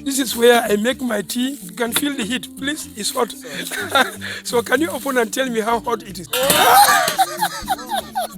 This is where I make my tea. You can feel the heat, please. It's hot. So can you open and tell me how hot it is?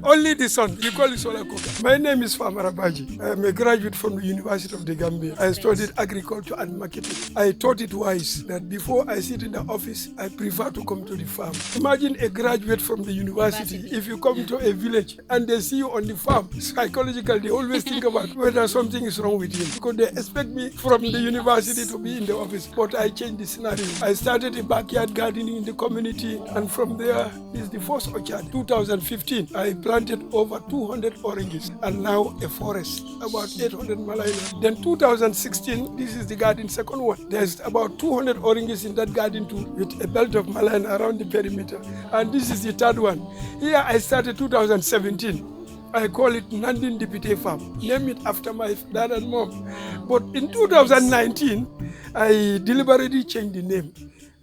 Only the sun. You call it solar cooker. My name is Famara Badjie. I am a graduate from the University of the Gambia. I studied agriculture and marketing. I thought it wise that before I sit in the office, I prefer to come to the farm. Imagine a graduate from the university. If you come to a village and they see you on the farm, psychologically they always think about whether something is wrong with him, because they expect me from the university to be in the office. But I changed the scenario. I started a backyard gardening in the community, and from there is the first orchard. 2015, I planted over 200 oranges and now a forest, about 800 malina. Then 2016, this is the garden second one. There's about 200 oranges in that garden too, with a belt of malina around the perimeter. And this is the third one. Here I started 2017. I call it Nandin Dipite Farm. Name it after my dad and mom. But in 2019, I deliberately changed the name.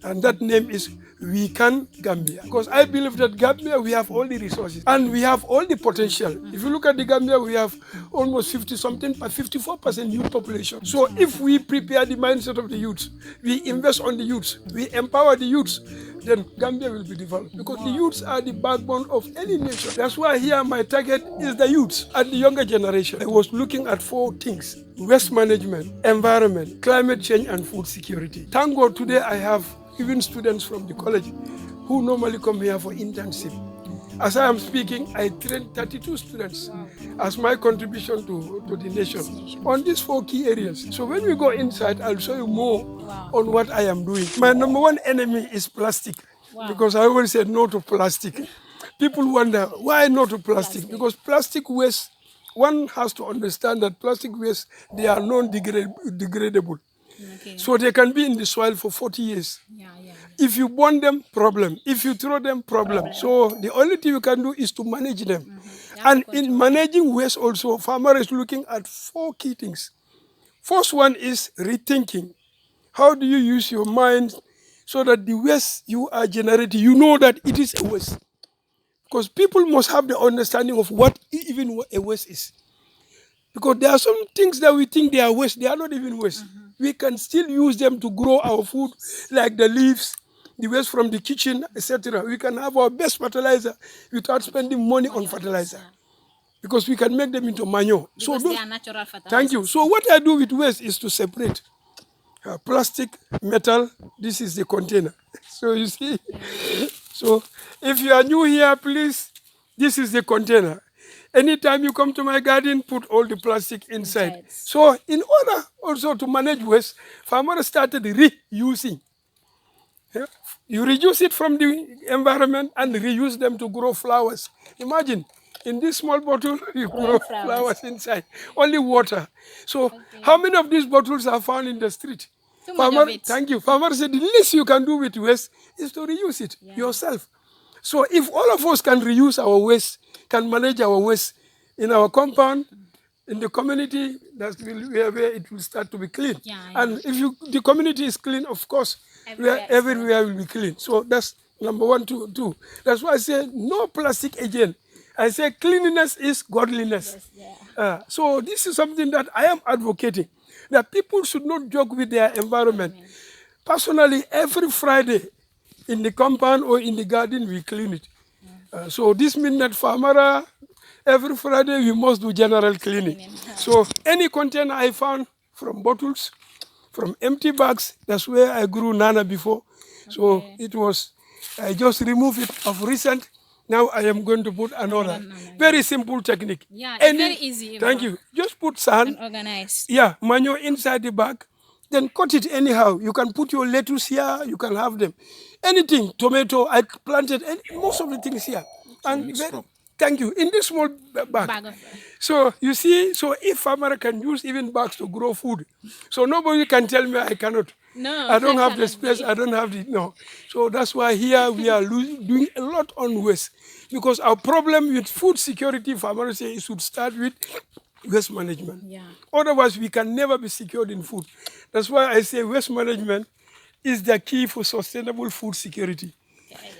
And that name is We Can Gambia. Because I believe that Gambia, we have all the resources and we have all the potential. If you look at the Gambia, we have almost 54% youth population. So if we prepare the mindset of the youth, we invest on the youth, we empower the youth, then Gambia will be developed. Because the youths are the backbone of any nation. That's why here my target is the youths and the younger generation. I was looking at 4 things: waste management, environment, climate change, and food security. Thank God today I have even students from the college who normally come here for internship. As I am speaking, I trained 32 students as my contribution to the nation on these 4 key areas. So when we go inside, I'll show you more on what I am doing. My number one enemy is plastic, because I always say no to plastic. People wonder, why no to plastic? Because plastic waste, one has to understand that plastic waste, they are non-degradable. Okay. So they can be in the soil for 40 years. If you burn them, problem. If you throw them, problem. So the only thing you can do is to manage them. And in managing waste also, farmer is looking at 4 key things. First one is rethinking. How do you use your mind so that the waste you are generating, you know that it is a waste? Because people must have the understanding of what even a waste is. Because there are some things that we think they are waste, they are not even waste. We can still use them to grow our food, like the leaves, the waste from the kitchen, etc. We can have our best fertilizer without spending money on fertilizer, because we can make them into manure. So they are natural fertilizers. Thank you. So what I do with waste is to separate plastic, metal. This is the container. So you see, so if you are new here, please, this is the container. Anytime you come to my garden, put all the plastic inside. So in order also to manage waste, farmers started reusing. Yeah? You reduce it from the environment and reuse them to grow flowers. Imagine, in this small bottle, you grow flowers inside. Only water. So how many of these bottles are found in the street? Farmer, thank you. Farmer said the least you can do with waste is to reuse it yourself. So if all of us can reuse our waste, can manage our waste in our compound, in the community, that's where it will start to be clean. And if the community is clean, of course, everywhere will be clean. So that's number 1, 2. That's why I say no plastic again. I say cleanliness is godliness. So this is something that I am advocating, that people should not joke with their environment. Personally, every Friday in the compound or in the garden, we clean it. So this means that Famara, every Friday we must do general cleaning. So any container I found, from bottles, from empty bags, that's where I grew nana before. So it was, I just removed it of recent. Now I am going to put another. Very simple technique. Yeah, it's very easy. Thank you. Just put sand. Organize. Yeah, manure inside the bag. Then cut it anyhow. You can put your lettuce here. You can have them. Anything, tomato, I planted most of the things here. And thank you. In this small bag. So you see, so if farmer can use even bags to grow food, so nobody can tell me I cannot. No, I don't have the space. I don't have the no. So that's why here we are doing a lot on waste, because our problem with food security, farmers say, it should start with waste management. Otherwise, we can never be secured in food. That's why I say waste management is the key for sustainable food security.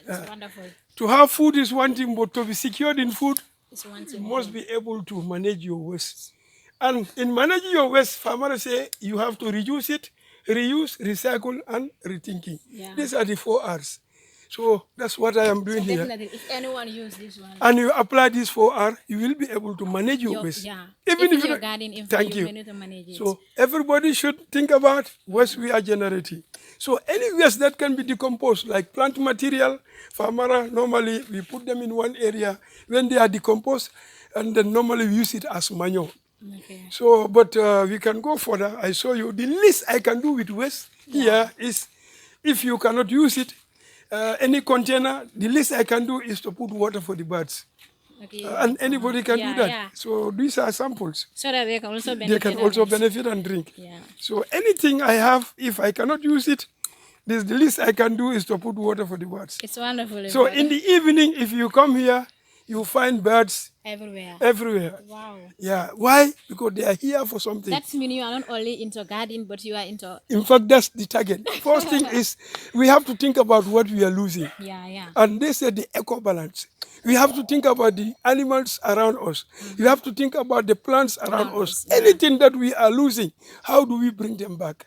That's wonderful. To have food is one thing, but to be secured in food, you must be able to manage your waste. And in managing your waste, farmers say you have to reduce it, reuse, recycle, and rethinking. Yeah. These are the 4 R's. So that's what I am doing here. Definitely, if anyone use this one, And you apply this 4R, you will be able to manage your waste. yeah, Even if your you garden, if thank you you. need to manage it. So everybody should think about waste we are generating. So any waste that can be decomposed, like plant material, Famara, normally we put them in one area. When they are decomposed, and then normally we use it as manure. Okay. So, but we can go further. I show you the least I can do with waste here is, if you cannot use it, any container, the least I can do is to put water for the birds. Okay. And anybody can do that. Yeah. So these are samples. So that they can also benefit. They can also benefit and drink. Yeah. So anything I have, if I cannot use it, the least I can do is to put water for the birds. It's wonderful. So in the evening, if you come here, you find birds everywhere. Everywhere. Wow. Yeah. Why? Because they are here for something. That means you are not only into garden, but you are into... In fact, that's the target. First thing is we have to think about what we are losing. Yeah, yeah. And they said the eco balance. We have to think about the animals around us. You have to think about the plants around us. Yeah. Anything that we are losing, how do we bring them back?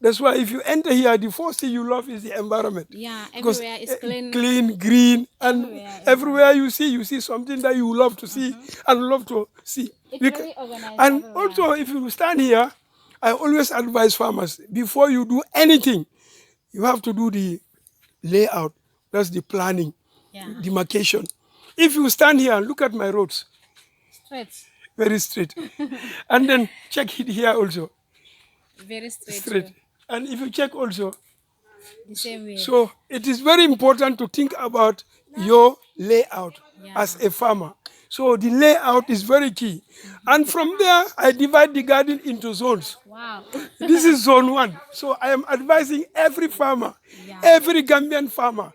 That's why if you enter here, the first thing you love is the environment. Yeah, everywhere is clean. Clean, green, and everywhere you see something that you love to see and love to see. It's very organized. And everywhere. also, if you stand here, I always advise farmers, before you do anything, you have to do the layout. That's the planning, demarcation. If you stand here and look at my roads, straight. Very straight. And then check it here also. Very straight. Straight. And if you check also, the same way. So it is very important to think about your layout as a farmer. So the layout is very key. And from there, I divide the garden into zones. Wow. This is zone 1. So I am advising every farmer, every Gambian farmer.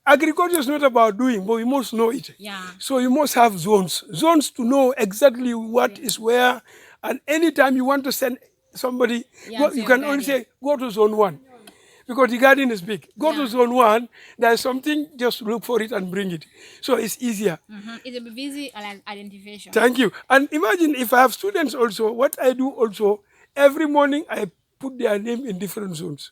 Agriculture is not about doing, but we must know it. Yeah. So you must have zones. Zones to know exactly what is where. And anytime you want to send somebody, you can only say, go to zone 1. Because the garden is big. Go to zone 1, there's something, just look for it and bring it. So it's easier. It will be easy identification. Thank you. And imagine if I have students also, what I do also, every morning I put their name in different zones.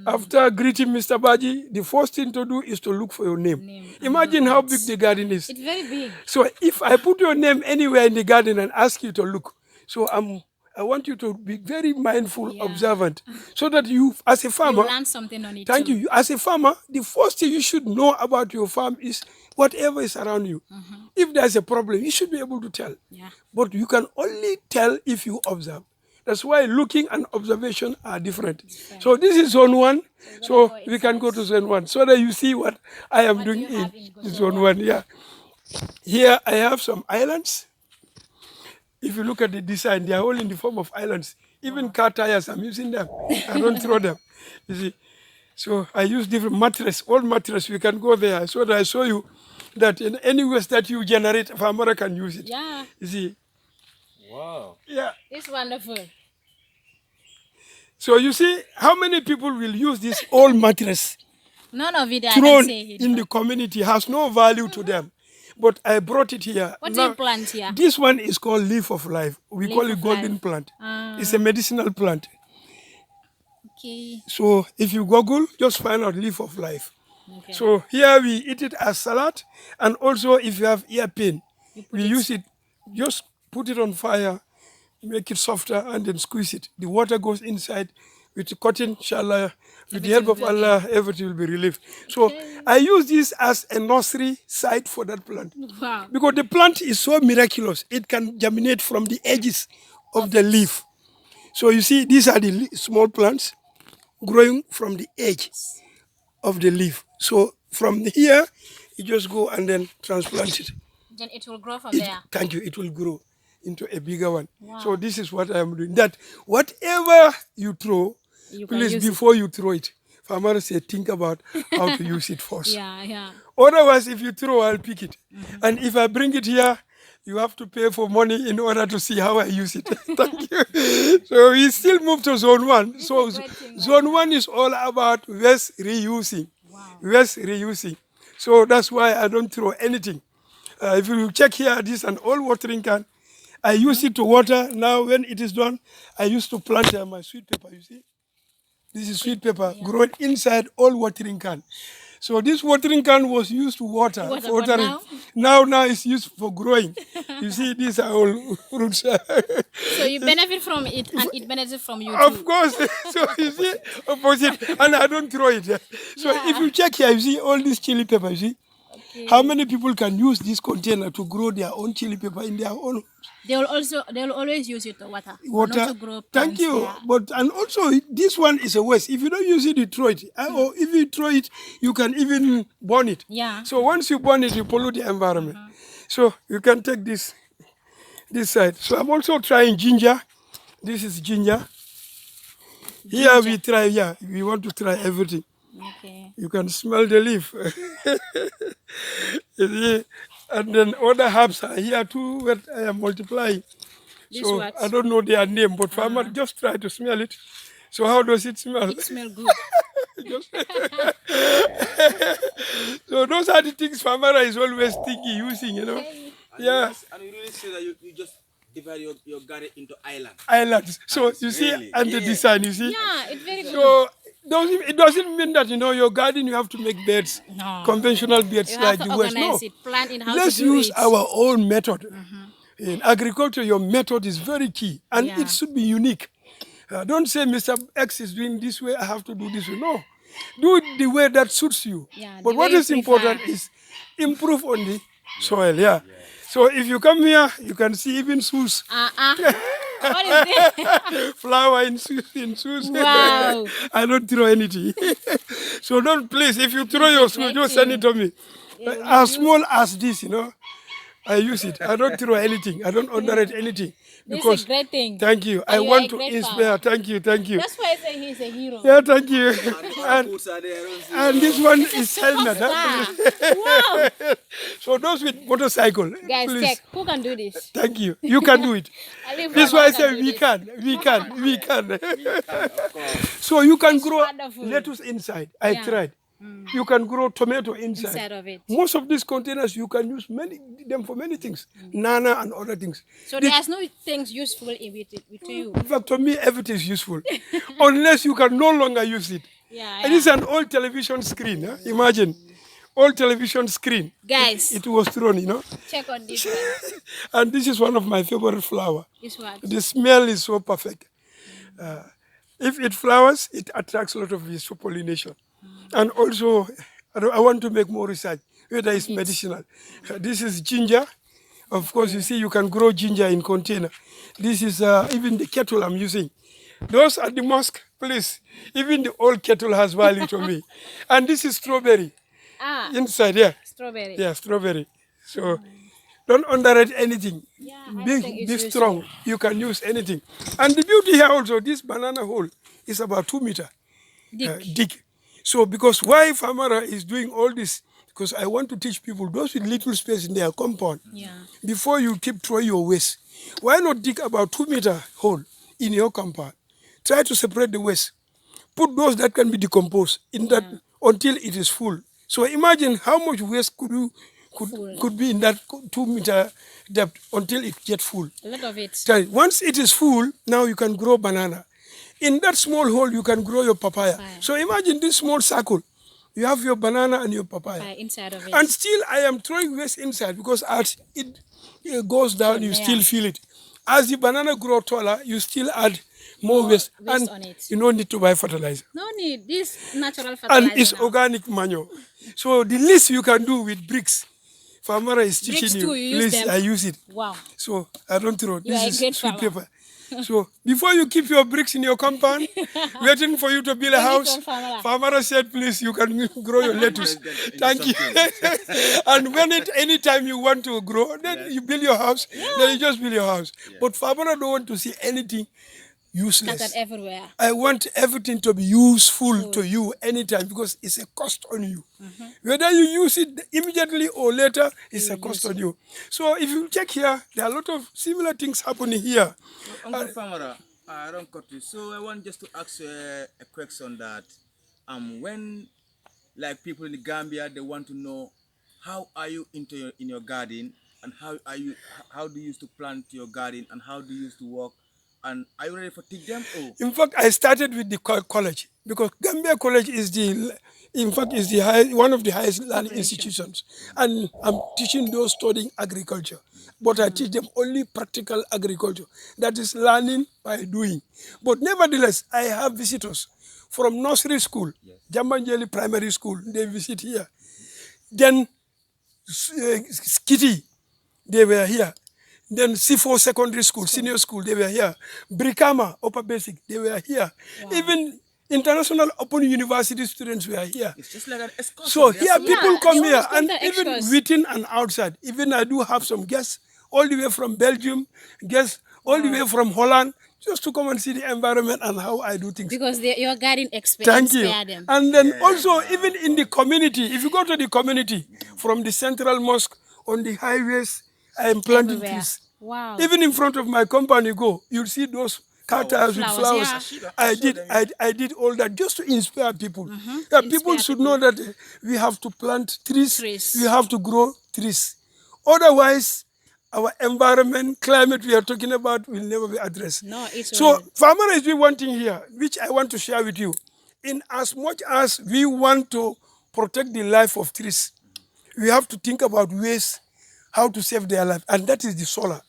After greeting Mr. Badjie, the first thing to do is to look for your name. Imagine how big the garden is. It's very big. So if I put your name anywhere in the garden and ask you to look, so I want you to be very mindful, observant, so that you, as a farmer, you learn something on it. Thank you. As a farmer, the first thing you should know about your farm is whatever is around you. If there's a problem, you should be able to tell. But you can only tell if you observe. That's why looking and observation are different. So this is zone 1. So we can go to zone 1 so that you see what I am doing in zone 1. Yeah. Here I have some islands. If you look at the design, they are all in the form of islands. Even car tires, I'm using them. I don't throw them. You see. So I use different mattress, old mattress. We can go there so that I show you that in any waste that you generate, a farmer can use it. Yeah. You see. Wow. Yeah. It's wonderful. So you see, how many people will use this old mattress? None of it, thrown in the community has no value to them. But I brought it here. What do you plant here? This one is called leaf of life. We call it golden plant. It's a medicinal plant. Okay. So if you Google, just find out leaf of life. Okay. So here we eat it as salad. And also if you have ear pain, we use it, just put it on fire, make it softer, and then squeeze it. The water goes inside with the cotton, inshallah. With the help of Allah, everything will be relieved. So I use this as a nursery site for that plant. Wow. Because the plant is so miraculous. It can germinate from the edges of the leaf. So you see, these are the small plants growing from the edge of the leaf. So from here, you just go and then transplant it. Then it will grow from there. Thank you. It will grow into a bigger one. Wow. So this is what I am doing. That whatever you throw, please, before you throw it, farmer say, think about how to use it first. Otherwise, if you throw, I'll pick it. And if I bring it here, you have to pay for money in order to see how I use it. Thank you. So we still move to zone 1. So zone 1 is all about waste reusing. Wow. Waste reusing. So that's why I don't throw anything. If you check here, this is an old watering can. I use it to water. Now when it is done, I used to plant my sweet pepper, you see. This is sweet pepper grown inside all watering can. So this watering can was used to water. Water, for but watering. Now it's used for growing. You see, these are all roots. So you benefit from it and it benefits from you Of too. course. So you see, opposite. And I don't throw it. So if you check here, you see all this chili pepper, you see? Okay. How many people can use this container to grow their own chili pepper in their own They will always use it to water. water? Not to grow Thank plants, you. yeah. But and also this one is a waste. If you don't use it, you throw it. Or if you throw it, you can even burn it. Yeah. So once you burn it, you pollute the environment. So you can take this side. So I'm also trying ginger. This is ginger. Here we try. Yeah, we want to try everything. Okay. You can smell the leaf. You see? And then other herbs are here too, where I am multiplying. This So what? I don't know their name, but farmer just try to smell it. So how does it smell? It smells good. So those are the things farmer is always thinking, using, Yeah. And you really say that you just divide your garden into islands. Islands. So you see, Really? and the design, you see. Yeah, it's very good. So it doesn't mean that your garden you have to make beds, No. conventional beds You like have to the West. No, organize it, plan it, how let's to do use it. our own method. In agriculture, your method is very key, and Yeah. it should be unique. Don't say Mr. X is doing this way, I have to do this way. No, do it the way that suits you. Yeah, But the what way you is important prefer. is improve on the soil. Yeah. So if you come here, you can see even shoes. What is this? Flower in shoes. Wow. I don't throw anything. So don't, please, if you throw your shoes, just send it to me. As small as this, I use it. I don't throw anything. I don't underrate anything. This Because is a great thing. thank you. I And you want are a to great inspire. farmer. Thank you. That's why I say he's a hero. Yeah, thank you. And the boots are there. And this one is helmet. Huh? Wow. So those with motorcycle, Guys, please. check. Who can do this? Thank you. You can do it. I live This for why I one say can do we this. can. So you can grow wonderful. lettuce inside. I Yeah. tried. You can grow tomato inside. Inside of it. Most of these containers you can use them for many things, nana and other things. So there's no things useful with you. In fact, to me, everything is useful, unless you can no longer use it. Yeah. And it's an old television screen. Huh? Imagine, old television screen. Guys, It was thrown, check on this one. And this is one of my favorite flower. This one. The smell is so perfect. If it flowers, it attracts a lot of bees for pollination. And also, I want to make more research, whether it's medicinal. This is ginger. Of course, you see, you can grow ginger in container. This is even the kettle I'm using. Those at the mosque, please. Even the old kettle has value to me. And this is strawberry. Inside, yeah. Strawberry. Yeah, strawberry. So don't underrate anything. Yeah, Big, everything is be useful. strong. You can use anything. And the beauty here also, this banana hole is about 2 meters deep. So because why Famara is doing all this, because I want to teach people, those with little space in their compound, Yeah. before you keep throwing your waste, why not dig about 2 meter hole in your compound? Try to separate the waste. Put those that can be decomposed in that until it is full. So imagine how much waste could be in that 2 meter depth until it gets full. A lot of it. Once it is full, now you can grow banana. In that small hole, you can grow your papaya. So imagine this small circle. You have your banana and your papaya. Inside of it. And still, I am throwing waste inside because as it goes down, you still feel it. As the banana grows taller, you still add more waste. And on it. you don't need to buy fertilizer. No need. This natural fertilizer. And it's now. organic manure. So the least you can do with bricks, Famara is teaching Bricks you. too, you use Please, them? I use it. Wow. So I don't throw. You are a This great is sweet farmer. pepper. So before you keep your bricks in your compound, waiting for you to build a Take it house, from Famara. Famara said, please, you can grow your lettuce. Thank you. And when anytime you want to grow, then you build your house, then you just build your house. But Famara don't want to see anything useless. Scattered everywhere. I want everything to be useful to you anytime because it's a cost on you. Whether you use it immediately or later, it's a cost on you. So if you check here, there are a lot of similar things happening here. Uncle Famara, I don't cut you. So I want just to ask you a question that when like people in the Gambia, they want to know how are you in your garden and how do you used to plant your garden and how do you used to work, and are you ready for teach them? Oh. In fact, I started with the college. because Gambia College is in fact, is one of the highest learning institutions, and I'm teaching those studying agriculture, but I teach them only practical agriculture. That is learning by doing. But nevertheless, I have visitors from nursery school, Jambanjeli Primary School. They visit here. Then Kitty, they were here. Then C4 Secondary School, Senior School, they were here. Brikama, Upper Basic, they were here. Even International Open University students were here. It's just like an excursion. So here people come they here, always come and to even extras. within and outside. Even I do have some guests all the way from Belgium, guests all the way from Holland, just to come and see the environment and how I do things. Because your garden Thank you. inspire them. And then also, even in the community, if you go to the community, from the central mosque, on the highways, I am planting Everywhere. trees. Wow. Even in front of my company, you'll see those cactus with Flowers, flowers. yeah. I did all that just to inspire people. Yeah, people should know that we have to plant trees. We have to grow trees. Otherwise, our environment, climate we are talking about will never be addressed. No, it's So, Famara is doing one thing here, which I want to share with you. In as much as we want to protect the life of trees, we have to think about ways how to save their life, and that is the solar.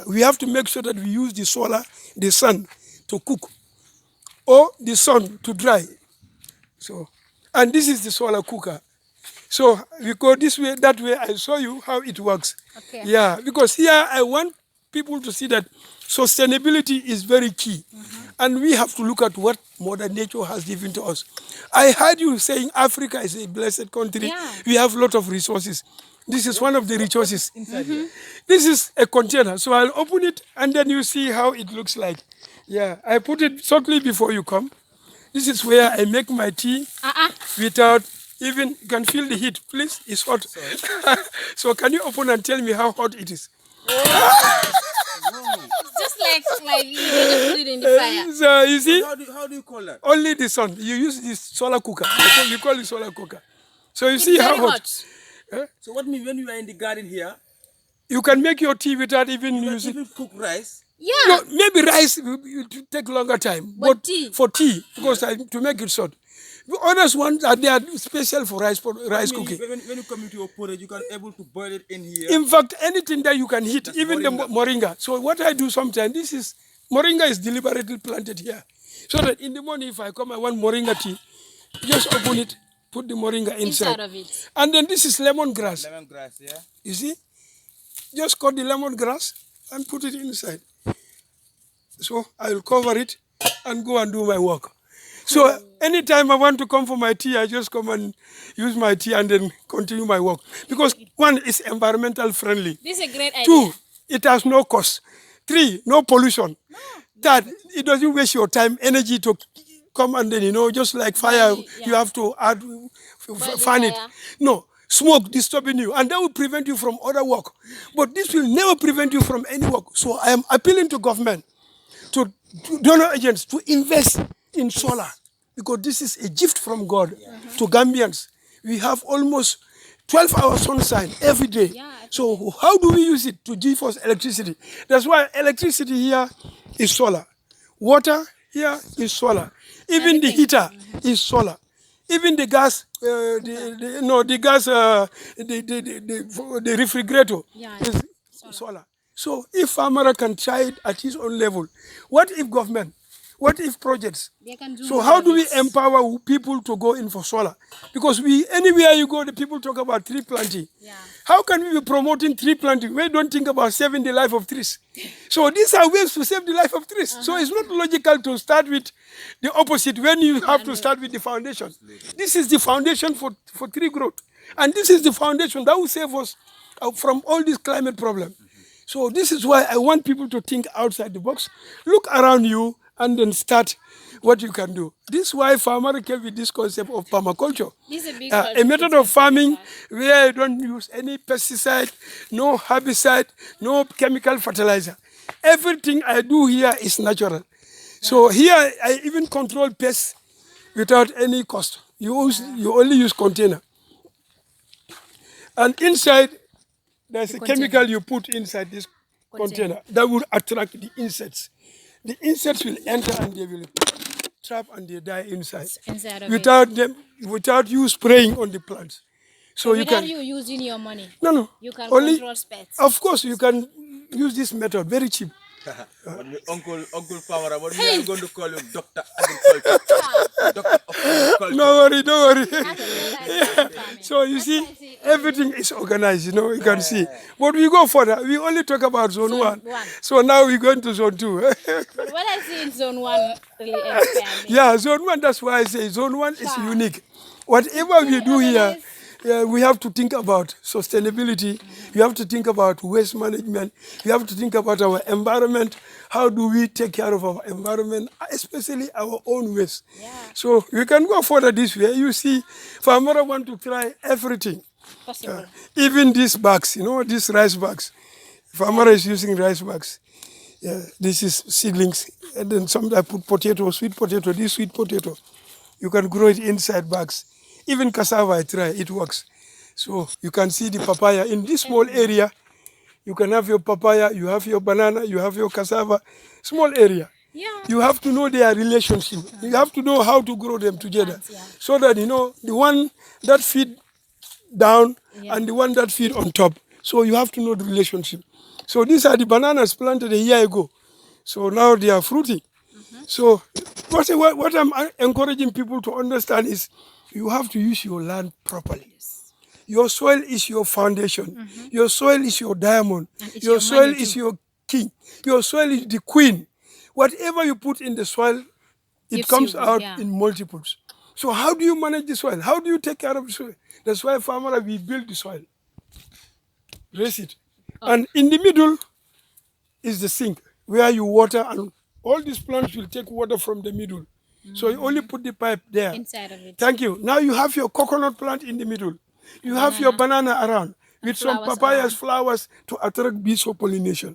We have to make sure that we use the solar, the sun, to cook, or the sun to dry. So, and this is the solar cooker. So we go this way, that way. I show you how it works. Okay. Yeah, because here I want people to see that sustainability is very key, and we have to look at what Mother Nature has given to us. I heard you saying Africa is a blessed country. Yeah. We have a lot of resources. This is one of the resources. This is a container, so I'll open it and then you see how it looks like. Yeah, I put it shortly before you come. This is where I make my tea without even, you can feel the heat, please, it's hot. So can you open and tell me how hot it is? Just like you just put it in the fire. So you see, How do you call that? only the sun. You use this solar cooker. We call it solar cooker. So you It's see how very hot. hot. So what means when you are in the garden here, You can make your tea without even you using. even cook rice? Yeah. No, maybe rice will take longer time, But tea. for tea, because to make it short. The others ones they are special for rice cooking. When you come into your porridge, you can able to boil it in here. In fact, anything that you can heat, That's even the moringa. So what I do sometimes, this is moringa is deliberately planted here, so that in the morning if I come, I want moringa tea, just open it, put the moringa Inside of it. and then this is lemongrass. Lemongrass, yeah. You see, just cut the lemongrass and put it inside. So I will cover it and go and do my work. So anytime I want to come for my tea, I just come and use my tea and then continue my work. Because one, is environmental friendly. This is a great idea. Two, it has no cost. Three, no pollution. Third, it doesn't waste your time, energy to come and then, just like fire, you have to add, fan it. fire. No, smoke disturbing you, and that will prevent you from other work. But this will never prevent you from any work. So I am appealing to government, to donor agents, to invest in solar, because this is a gift from God to Gambians. We have almost 12 hours sunshine every day. So how do we use it to give us electricity? That's why electricity here is solar. Water here is solar. Even the heater is solar. Even the gas, the refrigerator is solar. So if Famara can try it at his own level, what if government? What if projects? They can do So more how of do we it. empower people to go in for solar? Because anywhere you go, the people talk about tree planting. How can we be promoting tree planting? We don't think about saving the life of trees. So these are ways to save the life of trees. So it's not logical to start with the opposite when you have to start with the foundation. This is the foundation for tree growth. And this is the foundation that will save us from all this climate problem. So this is why I want people to think outside the box, look around you, and then start what you can do. This is why Famara came with this concept of permaculture. This is a big A method of farming where you don't use any pesticide, no herbicide, no chemical fertilizer. Everything I do here is natural. So here I even control pests without any cost. You only use container. And inside, there's a chemical you put inside this container that will attract the insects. The insects will enter and they will trap and they die inside. Inside of Without you spraying on the plants. So you without can you using your money, no you can only control pets. of course you can use this method very cheap. But Uncle Famara, but we are going to call you Doctor Agriculture. Doctor of Agriculture. No worry. That's a good idea for farming. So you That's why see, I say, everything is organized, you can see. But we go further. We only talk about zone Zone 1. one. So now we're going to zone 2. but what I see in zone 1 really inspired me. Yeah, zone 1, that's why I say zone 1 is unique. Whatever we do here, we have to think about sustainability. We have to think about waste management. We have to think about our environment. How do we take care of our environment, especially our own waste? Yeah. So we can go further this way. You see, farmers want to try everything. Possible. Even these bags, these rice bags. Farmer is using rice bags. Yeah, this is seedlings. And then some I put potato, sweet potato, this sweet potato. You can grow it inside bags. Even cassava, I try, it works. So you can see the papaya in this small area. You can have your papaya, you have your banana, you have your cassava, small area. Yeah. You have to know their relationship. You have to know how to grow them together. Yeah. So that, the one that feed down and the one that feed on top. So you have to know the relationship. So these are the bananas planted a year ago. So now they are fruiting. So what I'm encouraging people to understand is you have to use your land properly. Your soil is your foundation. Your soil is your diamond. Your soil is your king. Your soil is the queen. Whatever you put in the soil, it comes out in multiples. So how do you manage the soil? How do you take care of the soil? That's why farmers, we build the soil. Raise it. And in the middle is the sink where you water, and all these plants will take water from the middle. So you only put the pipe there. Inside of it. Thank you. Now you have your coconut plant in the middle. You have your banana around with some papayas, flowers to attract bees for pollination.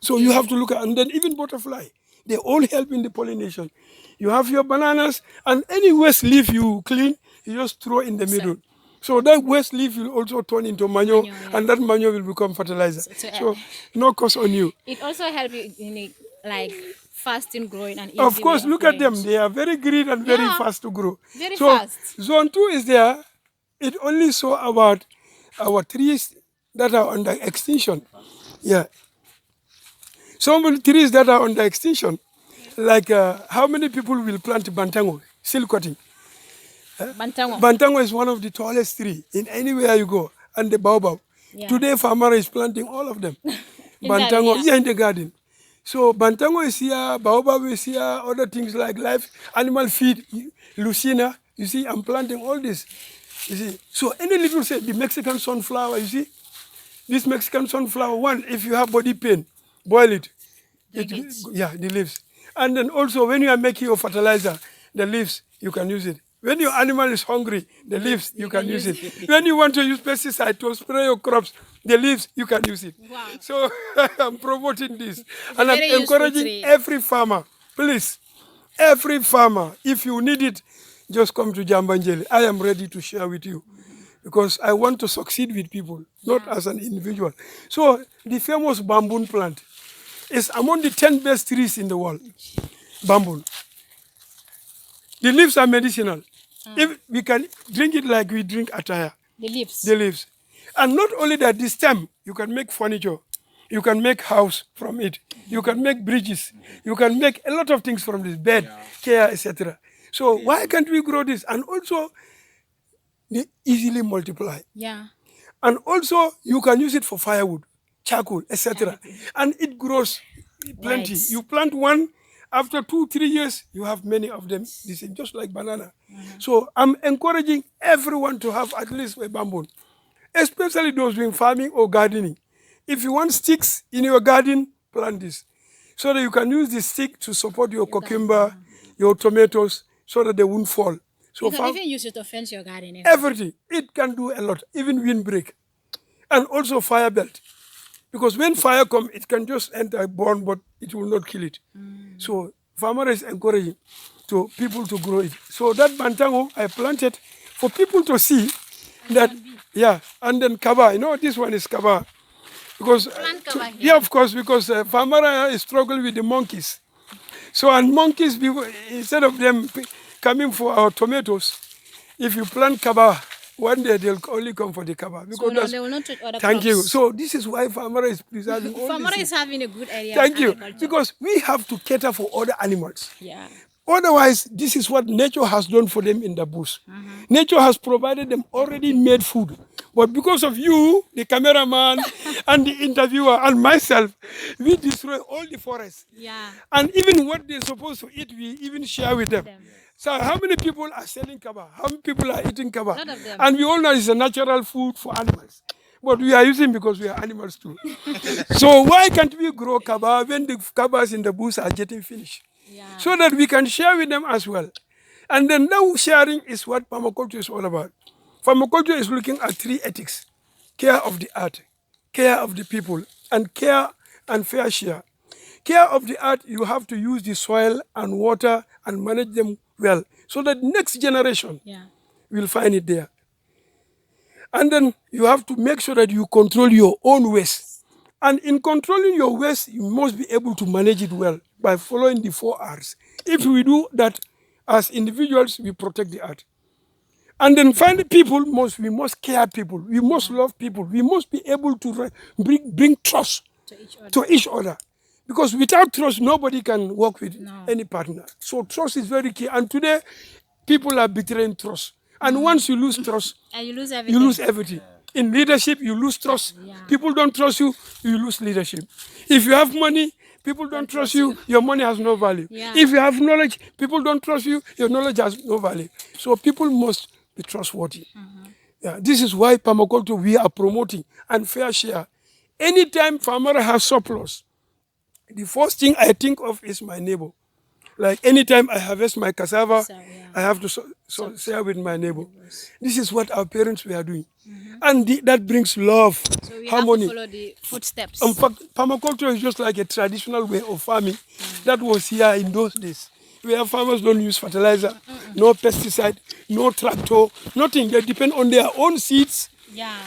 So you have to look at, and then even butterfly, they all help in the pollination. You have your bananas, and any waste leaf you clean, you just throw in the middle. So that waste leaf will also turn into manure, and that manure will become fertilizer. So no cost on you. It also helps you in fast in growing and of course, look at them. They are very green and very fast to grow. Very so fast. Zone 2 is there. It only saw about our trees that are under extinction. Yeah. Some trees that are under extinction, like how many people will plant bantango, silk cutting? Bantango. Bantango is one of the tallest trees in anywhere you go, and the baobab. Yeah. Today, farmer is planting all of them. Bantango, in the garden. So bantango is here, baobab is here, other things like life, animal feed, lucina. You see, I'm planting all this. You see, so any little say the Mexican sunflower. You see, this Mexican sunflower. One, if you have body pain, boil it. Yeah, the leaves. And then also when you are making your fertilizer, the leaves you can use it. When your animal is hungry, the leaves you can use it. When you want to use pesticide to spray your crops, the leaves you can use it. Wow. So I'm promoting this, and I'm encouraging every farmer, please, every farmer, if you need it, just come to Jambanjeli. I am ready to share with you because I want to succeed with people, not as an individual. So the famous bamboo plant is among the 10 best trees in the world. Bamboo. The leaves are medicinal. If we can drink it like we drink attaya. The leaves. The leaves. And not only that, the stem, you can make furniture. You can make house from it. You can make bridges. You can make a lot of things from this, bed, care, etc. So why can't we grow this? And also, they easily multiply. Yeah. And also, you can use it for firewood, charcoal, etc. And it grows plenty. Right. You plant one, after 2-3 years, you have many of them. This is just like banana. So I'm encouraging everyone to have at least a bamboo, especially those doing farming or gardening. If you want sticks in your garden, plant this, so that you can use the stick to support your cucumber, your tomatoes, so that they won't fall. So you can even use it to fence your garden. Everything. It can do a lot, even windbreak. And also fire belt. Because when fire comes, it can just enter, burn, but it will not kill it. So farmer is encouraging to people to grow it. So that bantango I planted for people to see that, and then kaba, this one is kaba. Because, of course, because farmer is struggling with the monkeys. So, and monkeys, instead of them coming for our tomatoes, if you plant kaba, one day they'll only come for the kaba. So no, they will not touch other Thank you. crops. So this is why Famara is preserving all Famara this. is having a good area. Thank of you. agriculture. Because we have to cater for other animals. Yeah. Otherwise, this is what nature has done for them in the bush. Nature has provided them already made food. But because of you, the cameraman, and the interviewer, and myself, we destroy all the forests. Yeah. And even what they're supposed to eat, we even share with them. So how many people are selling kaba? How many people are eating kaba? A lot of them. And we all know it's a natural food for animals. But we are using because we are animals too. So why can't we grow kaba when the kabas in the bush are getting finished? Yeah. So that we can share with them as well. And then now sharing is what permaculture is all about. Permaculture is looking at three ethics: care of the earth, care of the people, and care and fair share. Care of the earth, you have to use the soil and water and manage them well so that next generation will find it there. And then you have to make sure that you control your own waste. And in controlling your waste, you must be able to manage it well by following the 4 R's. If we do that as individuals, we protect the earth. And then finally, we must care people. We must love people. We must be able to bring trust to each other. Because without trust, nobody can work with any partner. So trust is very key. And today, people are betraying trust. And once you lose trust, And you lose everything. you lose everything. In leadership, you lose trust. People don't trust you, you lose leadership. If you have money, people don't trust you, your money has no value. If you have knowledge, people don't trust you, your knowledge has no value. So people must be trustworthy. This is why permaculture we are promoting and fair share. Anytime farmer has surplus, the first thing I think of is my neighbor. Like anytime I harvest my cassava, I have to share with my neighbor. This is what our parents were doing. And that brings love, So we harmony. have to follow the footsteps. In fact, permaculture is just like a traditional way of farming that was here in those days, where farmers don't use fertilizer, no pesticide, no tractor, nothing. They depend on their own seeds,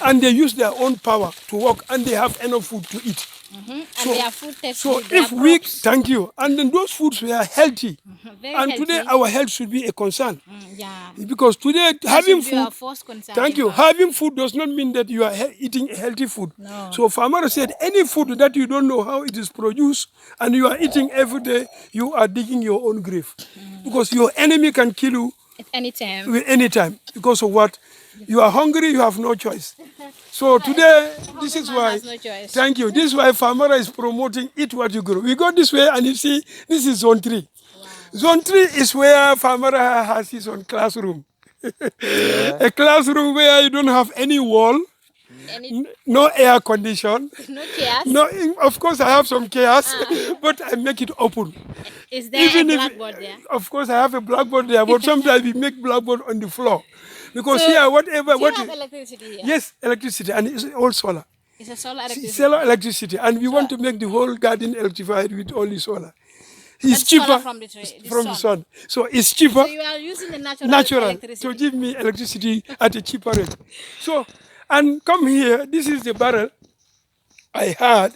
and they use their own power to work, and they have enough food to eat. And their food tastes So good, their if we, crops. thank you, and then those foods were healthy. Very And healthy. today our health should be a concern. Yeah. Because today having should be our food, first concern, thank you, having food does not mean that you are eating healthy food. No. So farmer said any food that you don't know how it is produced and you are eating every day, you are digging your own grave. Because your enemy can kill you At any time. anytime. Because of what? You are hungry, you have no choice. So today, this is why, has no choice. thank you, this is why Famara is promoting eat what you grow. We go this way and you see, this is zone 3. Zone 3 is where Famara has his own classroom. A classroom where you don't have any wall, no air condition. No chaos. No, of course I have some chaos, but I make it open. Is there a blackboard there? Of course I have a blackboard there, but sometimes we make blackboard on the floor. Because So, here, Do you have electricity here? yes, electricity, and it's all solar. It's a solar electricity. Solar electricity, and we want to make the whole garden electrified with only solar. It's That's cheaper solar from the sun. So it's cheaper, So you are using the natural, electricity. to give me electricity at a cheaper rate. So, and come here, this is the barrel I had,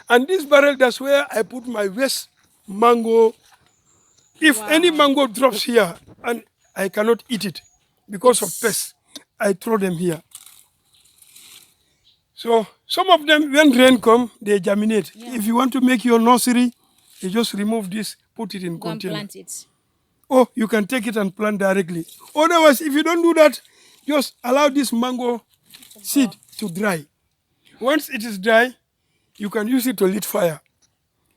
and this barrel, that's where I put my waste mango. If any mango drops here, and I cannot eat it because of pests, I throw them here. So some of them, when rain comes, they germinate. If you want to make your nursery, you just remove this, put it in Go and container. plant it. Or you can take it and plant directly. Otherwise, if you don't do that, just allow this mango seed to dry. Once it is dry, you can use it to lit fire.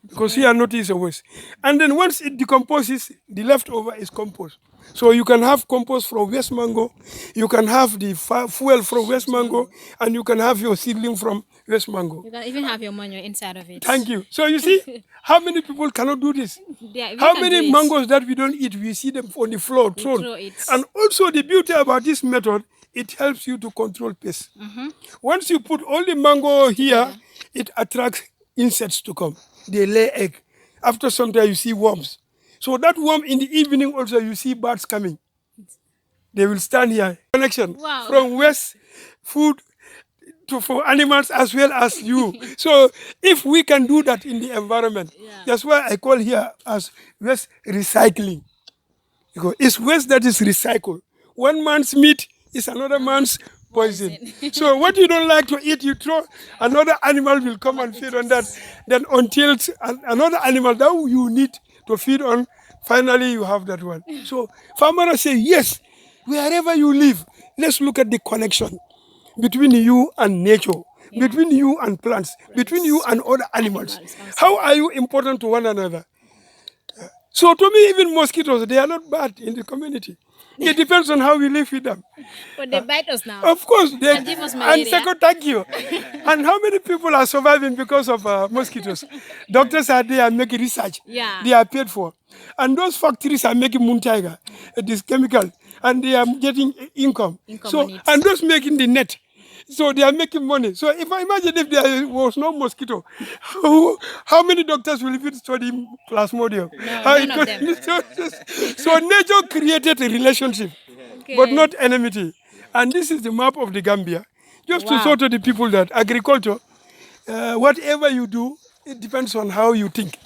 Because here not is a waste. And then once it decomposes, the leftover is compost. So you can have compost from waste mango, you can have the fuel from waste mango, and you can have your seedling from waste mango. You can even have your manure inside of it. Thank you. So you see, how many people cannot do this? Yeah, we How can many do it. mangoes that we don't eat, we see them on the floor thrown. throw it. And also the beauty about this method, it helps you to control pests. Once you put all the mango here, it attracts insects to come. They lay egg. After some time, you see worms. So that worm in the evening also, you see birds coming. They will stand here. Connection Wow. from waste food for animals as well as you. So if we can do that in the environment, that's why I call here as waste recycling. Because it's waste that is recycled. One man's meat is another man's poison. So what you don't like to eat, you throw, another animal will come and feed on that. Then until another animal that you need to feed on, finally you have that one. So farmers say, yes, wherever you live, let's look at the connection between you and nature, between you and plants, between you and other animals. How are you important to one another? So to me, even mosquitoes, they are not bad in the community. It depends on how we live with them. But they bite us now. Of course. They, And give us and malaria. second, thank you. And how many people are surviving because of mosquitoes? Doctors are there making research. Yeah. They are paid for. And those factories are making moon tiger, this chemical, and they are getting income. Income So, on it. and those making the net. So they are making money. So if I imagine if there was no mosquito, how many doctors will be studying plasmodium? none of them. So nature created a relationship, but Okay. not enmity. And this is the map of the Gambia. Just to Wow. show to the people that agriculture, whatever you do, it depends on how you think.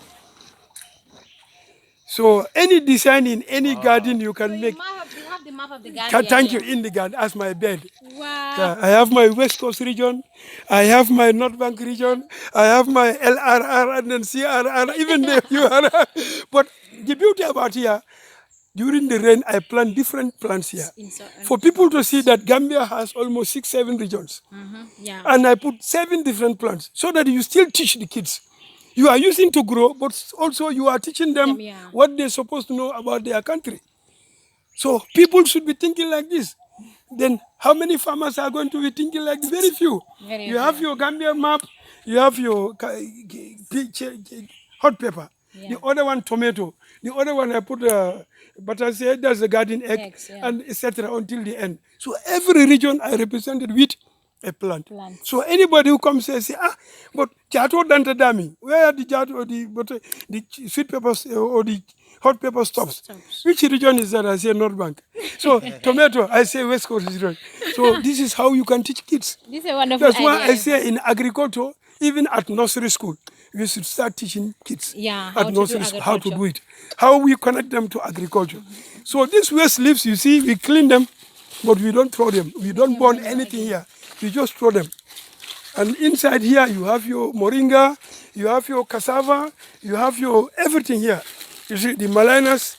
So any design in any garden you can make. You have the map of the Gambia. Thank you, in the garden as my bed. Wow. Yeah, I have my West Coast region, I have my North Bank region, I have my LRR and then CRR, even the URR. But the beauty about here, during the rain, I plant different plants here. For people to see that Gambia has almost 6-7 regions. Yeah. And I put 7 different plants so that you still teach the kids. You are using to grow, but also you are teaching them Yeah. what they're supposed to know about their country. So people should be thinking like this. Then how many farmers are going to be thinking like this? Very few. Very You have your Gambia map, you have your hot pepper, the other one tomato, the other one I put but I said that's the garden egg, Eggs, yeah. and etc. until the end. So every region I represented with a plant. So anybody who comes here say, but Jato Danta Dami, where are the Jato or the sweet peppers or the hot pepper stops? Which region is that? I say North Bank. So tomato, I say West Coast region. So this is how you can teach kids. This is a wonderful That's why idea. I say in agriculture, even at nursery school, we should start teaching kids Yeah, how at to do nursery school how to agriculture. do it, how we connect them to agriculture. So these waste leaves, you see, we clean them, but we don't throw them. We don't burn anything here. We just throw them. And inside here, you have your moringa, you have your cassava, you have your everything here. You see, the malinas.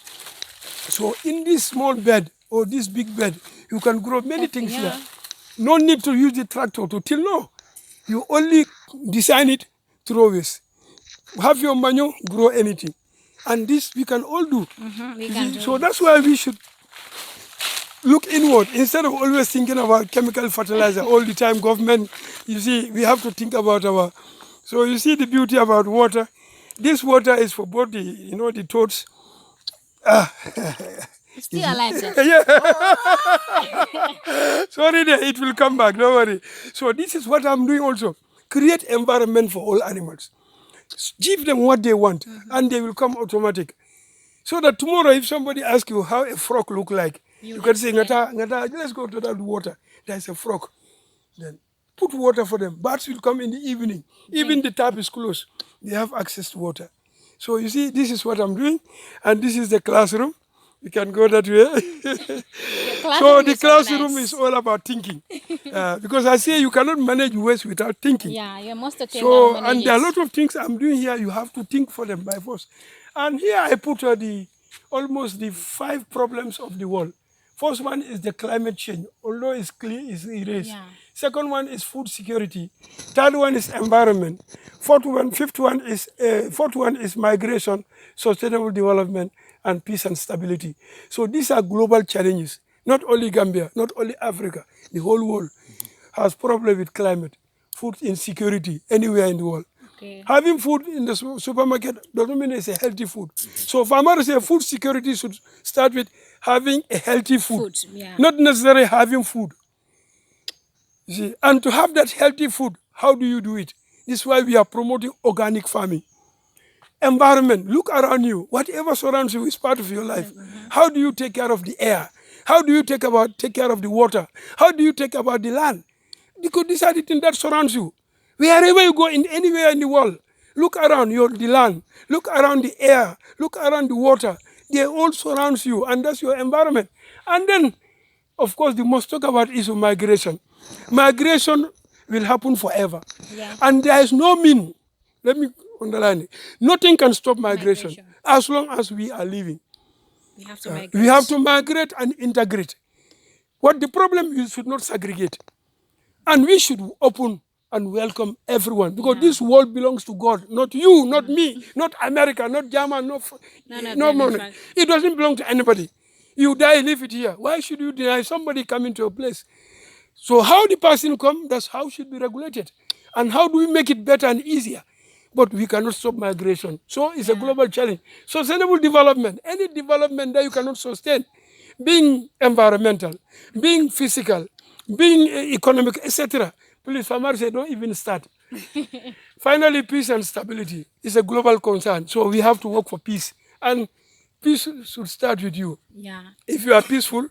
So in this small bed or this big bed, you can grow many things here. No need to use the tractor to till, no. You only design it, throw waste. Have your manure, grow anything. And this we can all do. We can do. So that's why we should look inward instead of always thinking about chemical fertilizer all the time. Government, you see, we have to think about our. So you see the beauty about water. This water is for both the, the toads. Still alive, sir. Sorry, there, it will come back. Don't worry. So this is what I'm doing also. Create environment for all animals. Give them what they want, and they will come automatic. So that tomorrow, if somebody asks you how a frog look like, you can say, ngata, ngata, let's go to that water. There's a frog. Then put water for them. Birds will come in the evening. Even the tap is closed. They have access to water. So you see, this is what I'm doing, and this is the classroom. You can go that way. So the classroom is all about thinking. Because I say you cannot manage waste without thinking. Yeah, you must take So, and there are a lot of things I'm doing here. You have to think for them by force. And here I put almost the 5 problems of the world. First one is the climate change, although it's clear, it's erased. Yeah. Second one is food security. Third one is environment. Fifth one is migration, sustainable development, and peace and stability. So these are global challenges. Not only Gambia, not only Africa, the whole world has problem with climate, food insecurity anywhere in the world. Okay. Having food in the supermarket doesn't mean it's a healthy food. So farmers say food security should start with having a healthy food, not necessarily having food. You see, and to have that healthy food, how do you do it? This is why we are promoting organic farming. Environment, look around you. Whatever surrounds you is part of your life. How do you take care of the air? How do you take care of the water? How do you take about the land? Because these are the things that surrounds you. Wherever you go, in anywhere in the world, look around the land, look around the air, look around the water. They all surrounds you, and that's your environment. And then, of course, the most talk about is migration. Migration will happen forever. Yeah. And there is no mean, let me underline it, nothing can stop migration as long as we are living. We have to migrate. We have to migrate and integrate. What the problem is, should not segregate. And we should open and welcome everyone, because this world belongs to God, not you, not me, not America, not German, no money. It doesn't belong to anybody. You die, leave it here. Why should you deny somebody coming to a place? So how the person come, that's how should be regulated. And how do we make it better and easier? But we cannot stop migration. So it's a global challenge. Sustainable development, any development that you cannot sustain, being environmental, being physical, being economic, etc. Please, farmers say, don't even start. Finally, peace and stability is a global concern. So we have to work for peace. And peace should start with you. Yeah. If you are peaceful,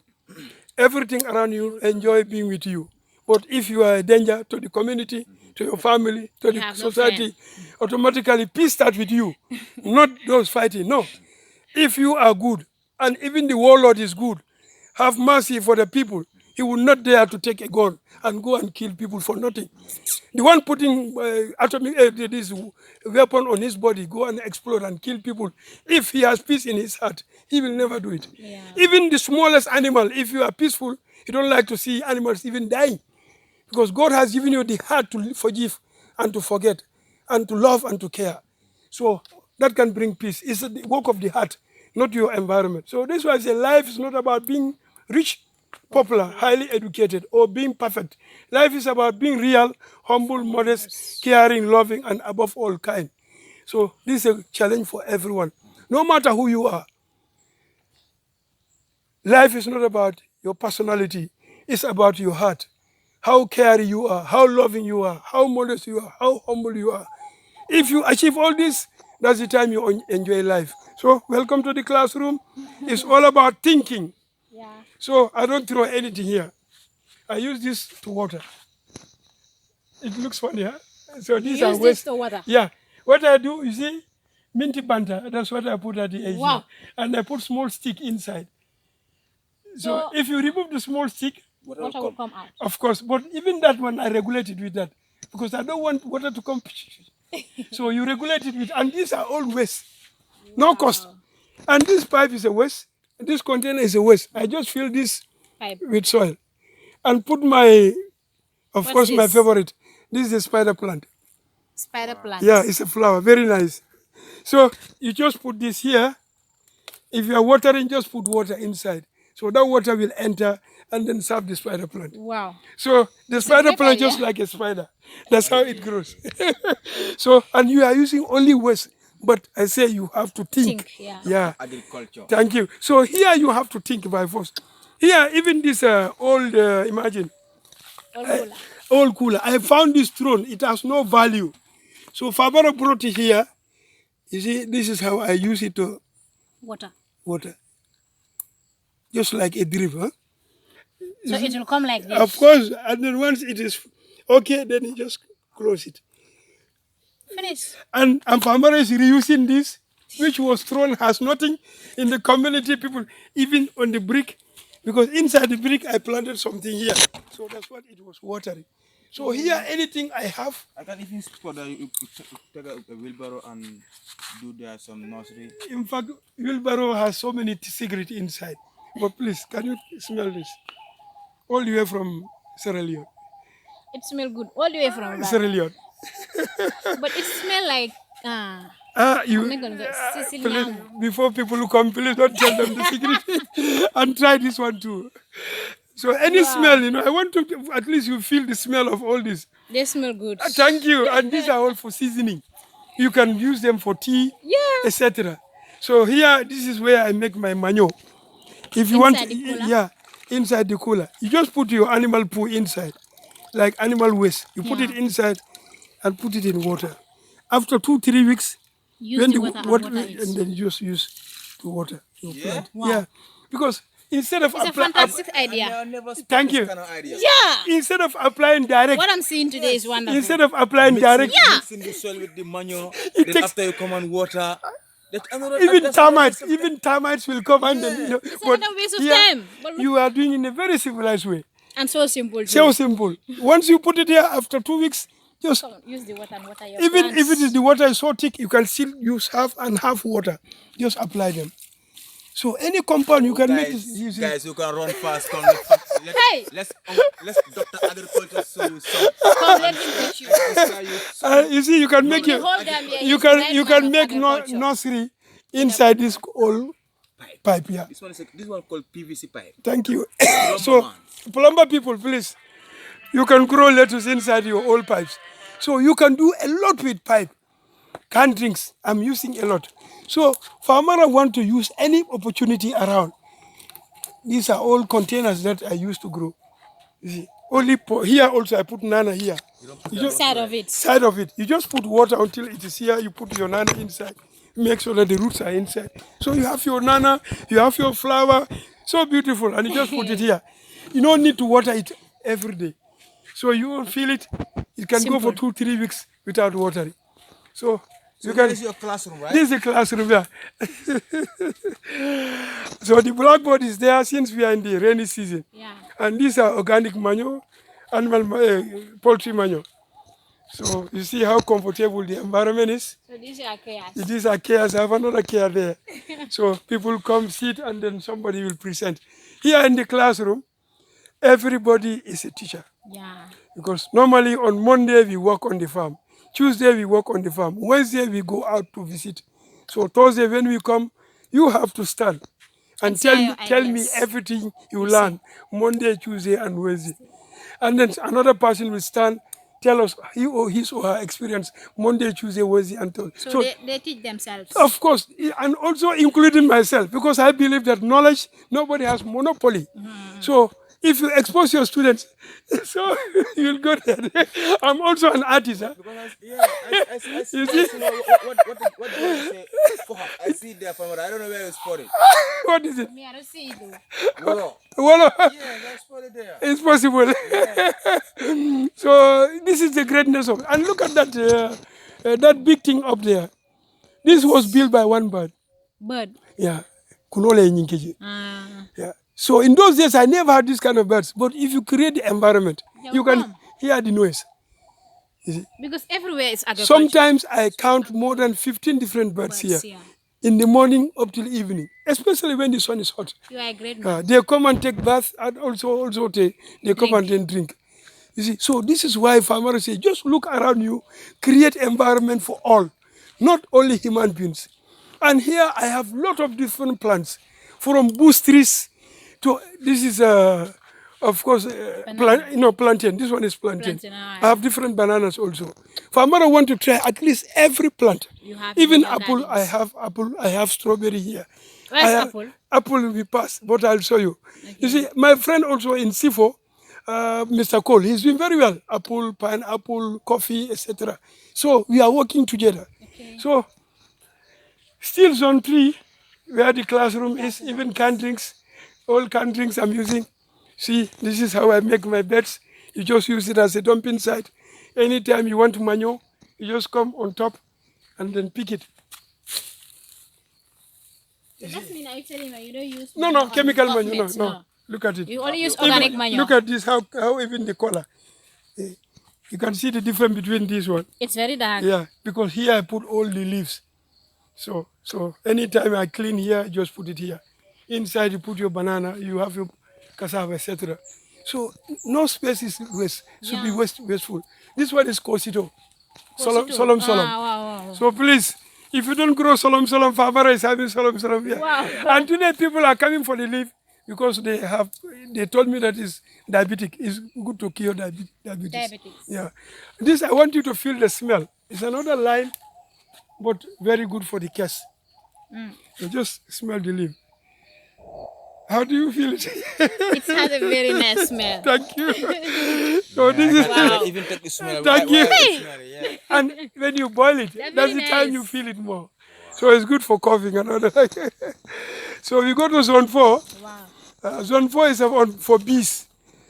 everything around you enjoy being with you. But if you are a danger to the community, to your family, to the society, automatically peace starts with you, not those fighting. No. If you are good, and even the warlord is good, have mercy for the people. He will not dare to take a gun and go and kill people for nothing. The one putting this weapon on his body, go and explode and kill people. If he has peace in his heart, he will never do it. Yeah. Even the smallest animal, if you are peaceful, you don't like to see animals even dying. Because God has given you the heart to forgive and to forget and to love and to care. So that can bring peace. It's the work of the heart, not your environment. So this is why I say life is not about being rich, popular, highly educated, or being perfect. Life is about being real, humble, modest, caring, loving, and above all kind. So this is a challenge for everyone, no matter who you are. Life is not about your personality. It's about your heart. How caring you are, how loving you are, how modest you are, how humble you are. If you achieve all this, that's the time you enjoy life. So welcome to the classroom. It's all about thinking. Yeah. So I don't throw anything here. I use this to water. It looks funny, huh? So these are use waste. this to water? Yeah. What I do, you see, minty banta, that's what I put at the edge. Wow. And I put small stick inside. So if you remove the small stick, water will come out. of course, but even that one, I regulate it with that. Because I don't want water to come. So you regulate it with, and these are all waste. No cost. And this pipe is a waste. This container is a waste. I just fill this Pipe. with soil and put my, of course, my this? favorite. This is a spider plant. Spider plant. Yeah, it's a flower. Very nice. So you just put this here. If you are watering, just put water inside. So that water will enter and then serve the spider plant. Wow. So the spider plant just like a spider. That's how it grows. So, and you are using only waste. But I say you have to think. Yeah. Agriculture. Thank you. So here you have to think by force. Here, even this old, imagine, old cooler. I found this throne. It has no value. So Fabara brought it here. You see, this is how I use it to water. Just like a drip, huh? So it will come like this? Of course. And then once it is okay, then you just close it. Finish. And Famara is reusing this, which was thrown, has nothing in the community, people, even on the brick, because inside the brick I planted something here. So that's what it was watering. So here, anything I have. I can even spot that you take a wheelbarrow and do there some nursery. In fact, wheelbarrow has so many cigarettes inside. But please, can you smell this? All the way from Sierra Leone. It smells good all the way from Sierra Leone. But it smells like please, before people who come, please don't tell them the secret. And try this one too. So any smell, I want to, at least you feel the smell of all this. They smell good. Thank you. And these are all for seasoning. You can use them for tea, etc. So here, this is where I make my manure. If you want, inside the cooler. You just put your animal poo inside, like animal waste. You put it inside and put it in water. After 2-3 weeks, use the water and then you just use to water your plant. Wow. Yeah, because instead of It's a applying, fantastic idea. I never spot Thank this you. kind of idea. Yeah. instead of applying direct, What I'm seeing today is wonderful. instead of applying direct, Mixing the soil with the manure. It Then takes- after you come and water. even that's another termites, waste of even termites will come and then, It's another waste of time. But look, you are doing in a very civilized way. and so simple too. So simple. Once you put it here, after 2 weeks, just Use the water and water your even plants. if it is the water is so thick, you can still use half and half water. Just apply them. So any compound you can make this easy. Guys, you can run fast. Come let fast. Hey! Let's Dr. Agriculture show you some. Come, let me teach you. You see, you can make The it. whole Gambia You is can red you man can of make agriculture. nursery inside this old pipe here. This one called PVC pipe. Thank you. So, plumber people, please, you can grow lettuce inside your old pipes. So you can do a lot with pipe. Canned drinks, I'm using a lot. So farmers want to use any opportunity around. These are all containers that I used to grow. You see, only here also I put nana here. Side of it. Side of it. You just put water until it is here. You put your nana inside. Make sure that the roots are inside. So you have your nana, you have your flower. So beautiful. And you just put it here. You don't need to water it every day. So you will feel it. It can go for 2-3 weeks without watering. So you can. This is your classroom, right? This is the classroom, yeah. So the blackboard is there since we are in the rainy season. Yeah. And these are organic manure, poultry manure. So you see how comfortable the environment is. So these are chaos. These are chairs. I have another chair there. So people come sit and then somebody will present. Here in the classroom, everybody is a teacher. Yeah. Because normally on Monday we work on the farm. Tuesday we work on the farm. Wednesday we go out to visit. So Thursday when we come, you have to stand and share your tell me ideas. everything you learn Monday, Tuesday, and Wednesday. And then another person will stand, tell us his or her experience Monday, Tuesday, Wednesday, and Thursday. So they teach themselves. Of course, and also including myself, because I believe that knowledge, nobody has monopoly. So if you expose your students, so you'll go there. I'm also an artist. Huh? I see. You see? What do you say? I see there, farmer. I don't know where you spot it. What is it? Me, I don't see it though. Whoa. Well, Yeah, that's spot it there. it's possible. So this is the greatness of, and look at that that big thing up there. This was built by one bird. Bird. Yeah, Kunole Nyinkeji. Ah. Yeah. So in those days, I never had this kind of birds. But if you create the environment, They you will can come. hear the noise. Because everywhere is agriculture. Sometimes I count more than 15 different birds here. Yeah. In the morning up till evening, especially when the sun is hot. You are a great man. They come and take bath and also they come and then drink. You see, so this is why farmers say, just look around you, create environment for all, not only human beings. And here I have lot of different plants, from bush trees to, this is of course, plantain. This one is plantain. Plantain, ah, I have different bananas also. Farmers want to try at least every plant. You have Even in your apple, gardens. I have strawberry here. Where's I have- apple? Apple will be passed, but I'll show you. You see, my friend also in Sifo, Mr. Cole, he's doing very well. Apple, pineapple, coffee, etc. So we are working together. Okay. So still zone 3, where the classroom is, even canned drinks, all canned drinks I'm using. See, this is how I make my beds. You just use it as a dumping site. Anytime you want manure, you just come on top and then pick it. So that means are you telling me you don't use No, manure on chemical top manure, nets, no. Look at it. You only use organic manure. Look at this, how even the color. You can see the difference between this one. It's very dark. Yeah, because here I put all the leaves. So anytime I clean here, just put it here. Inside you put your banana, you have your cassava, etc. So no space is waste. Should be wasteful. This one is cosito. Solom. Wow. So please, if you don't grow solom, farmer is having solom here. Wow. And today people are coming for the leaf because they told me that is diabetic. It's good to cure diabetes. Diabetes. Yeah. This I want you to feel the smell. It's another line, but very good for the case. So just smell the leaf. How do you feel it? It has a very nice smell. Thank you. So this is Wow. Even take the smell. Thank you. Yeah. and when you boil it, That's that's very the time nice. you feel it more. So it's good for coughing and other. So we go to zone 4. Wow. Zone 4 is for bees.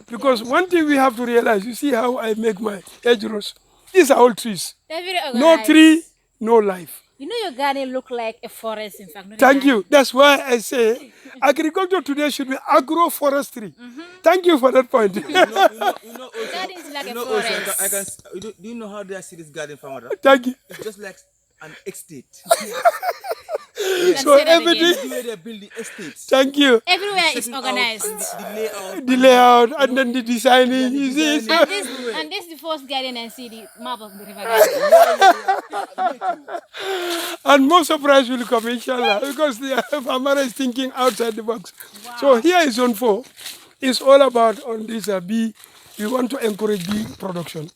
Because one thing we have to realize, you see how I make my hedgerows. These are all trees. They're very No organized. tree, no life. You know your garden look like a forest, in fact. Not a Thank garden. you. That's why I say agriculture today should be agroforestry. Thank you for that point. Also, Garden is like a also, forest. I can. Do you know how they see this garden, Famara? Thank you. It's just like an estate. You can So say that everything- again. The way they build the estates. Thank you. Everywhere is Setting out organized. The layout. The layout and then the designing. You see? So- And this is the first garden and see the map of the river garden. And more surprise will come, inshallah, because the farmer is thinking outside the box. So here is zone 4. It's all about on this bee. We want to encourage bee production.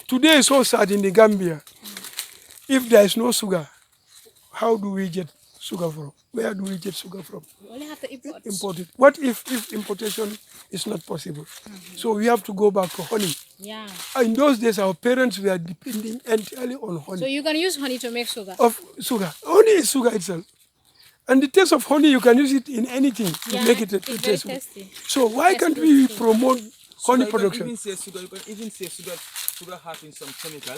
Today is so sad in the Gambia. If there is no sugar, how do we get sugar from? Where do we get sugar from? We only have to import. Import it. What if importation is not possible? So we have to go back to honey. Yeah. In those days, our parents were depending entirely on honey. So you can use honey to make sugar. Of sugar. Honey is sugar itself. And the taste of honey, you can use it in anything to Yeah, make it it's very taste. tasty. So why Yes, can't good we too. promote honey You production? can even say sugar having some chemical.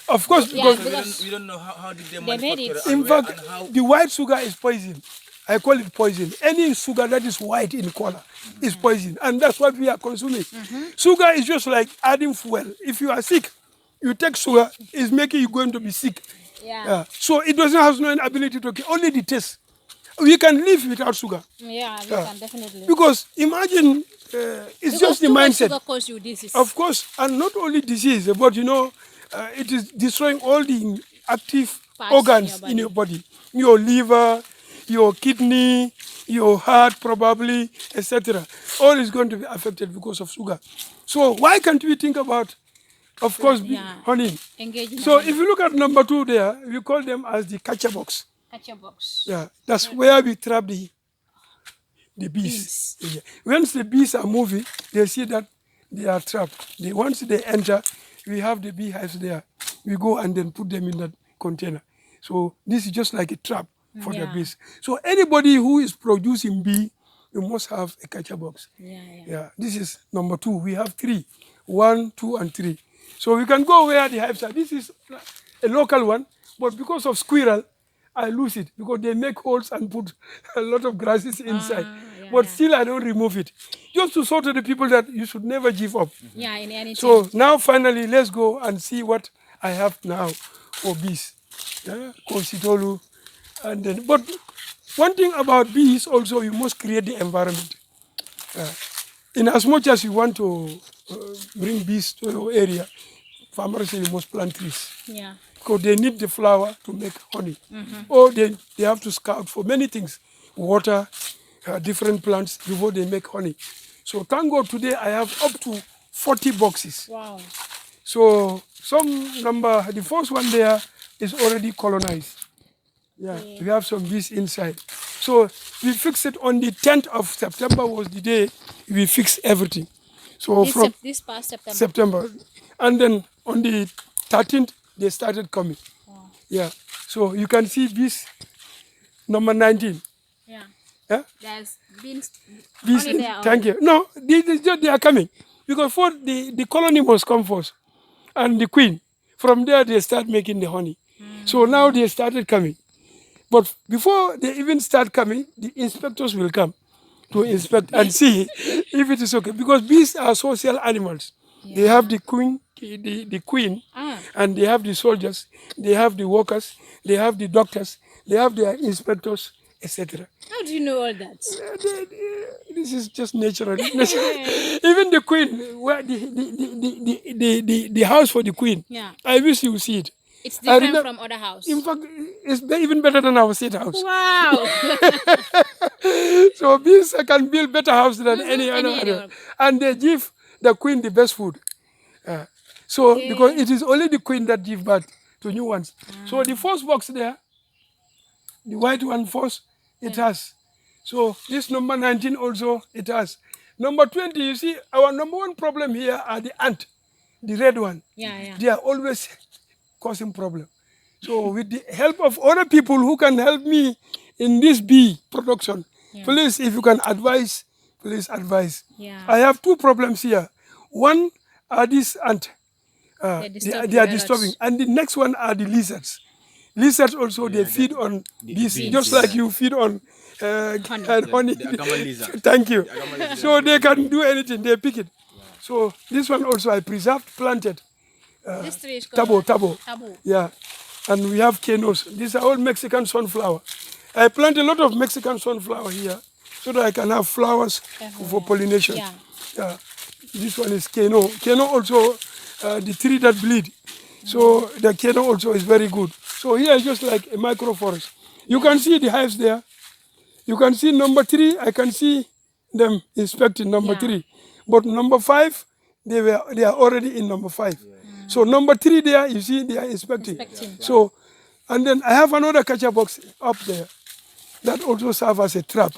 Of course, Yeah, because because We don't know how did they made manufacture it. it. in and where fact, and how. the white sugar is poison. I call it poison. Any sugar that is white in color is poison. And that's what we are consuming. Sugar is just like adding fuel. If you are sick, you take sugar, it's making you going to be sick. Yeah. So it doesn't have no ability to kill, only the taste. We can live without sugar. Yeah, we Yeah. can definitely. Because imagine, it's just the too much mindset. sugar causes you disease. Of course, and not only disease, but it is destroying all the active Parts organs in in your your body. Your liver, your kidney, your heart probably, etc. All is going to be affected because of sugar. So why can't we think about, of course, yeah. honey? Engage in So honey. if you look at number 2 there, we call them as the catcher box. Catch your box. Yeah, that's where we trap the bees. Yeah. Once the bees are moving, they see that they are trapped. Once they enter, we have the beehives there. We go and then put them in that container. So this is just like a trap for the Yeah. bees. So anybody who is producing bee, you must have a catcher box. Yeah. Yeah, this is number 2. We have 3, 1, 2, and 3. So we can go where the hives are. This is a local one, but because of squirrel, I lose it because they make holes and put a lot of grasses inside. But still, I don't remove it. Just to show to the people that you should never give up. Yeah, in anything. So now, finally, let's go and see what I have now for bees. Yeah, Kositolu. And then, but one thing about bees also, you must create the environment. In as much as you want to bring bees to your area, farmers say you must plant trees. Yeah. Because they need the flower to make honey. Or they have to scout for many things, water, different plants before they make honey. So thank God today I have up to 40 boxes. Wow. So some number, the first one there is already colonized. Yeah, we have some bees inside. So we fixed it on the 10th of September was the day we fixed everything. So from This past September. September. And then on the 13th, they started coming. Wow. Yeah. So you can see bees number 19. Yeah. Yeah? There's been Bees, honey there thank you. No, they are coming. Because for the colony must come first. And the queen. From there, they start making the honey. So now they started coming. But before they even start coming, the inspectors will come to inspect and see if it is okay. Because bees are social animals. They have the queen, and they have the soldiers, they have the workers, they have the doctors, they have their inspectors, etc. How do you know all that? This is just natural. Even the queen, where the house for the queen, Yeah. I wish you see it. It's I different remem- from other house. In fact, it's even better than our state house. Wow. So bees can build better house than any other. other. And they give the queen the best food. Because it is only the queen that give birth to new ones. So the first box there, the white one first, it has. So this number 19 also, it has. Number 20, you see, our number 1 problem here are the ant, the red one. Yeah. They are always causing problem. So with the help of other people who can help me in this bee production, please, if you can advise please advise. Yeah. I have two problems here. One are these ants. They They are disturb disturbing. parrots. And the next one are the lizards. Lizards also, they feed on this, just like you feed on honey. The agama lizard. Thank you. The agama lizard. So they can do anything, they pick it. So this one also I preserved, planted. This tree is called Tabo. Tabo. Yeah. And we have canos. These are all Mexican sunflower. I plant a lot of Mexican sunflower here so that I can have flowers for pollination. Yeah. Yeah. This one is cano. Cano also, the tree that bleed. So the cano also is very good. So here is just like a micro forest. You can see the hives there. You can see number 3. I can see them inspecting number 3. But number 5, they are already in number 5. So number 3 there, you see they are inspecting. So, and then I have another catcher box up there that also serves as a trap,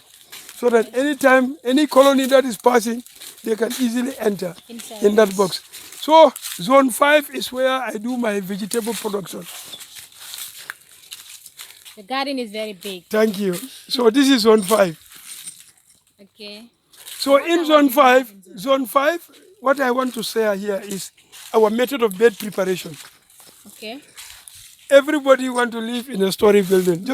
so that anytime any colony that is passing, they can easily enter in that box. So zone 5 is where I do my vegetable production. The garden is very big. Thank you. So this is zone 5. Okay. So in zone 5, what I want to say here is our method of bed preparation. Okay. Everybody want to live in a story building,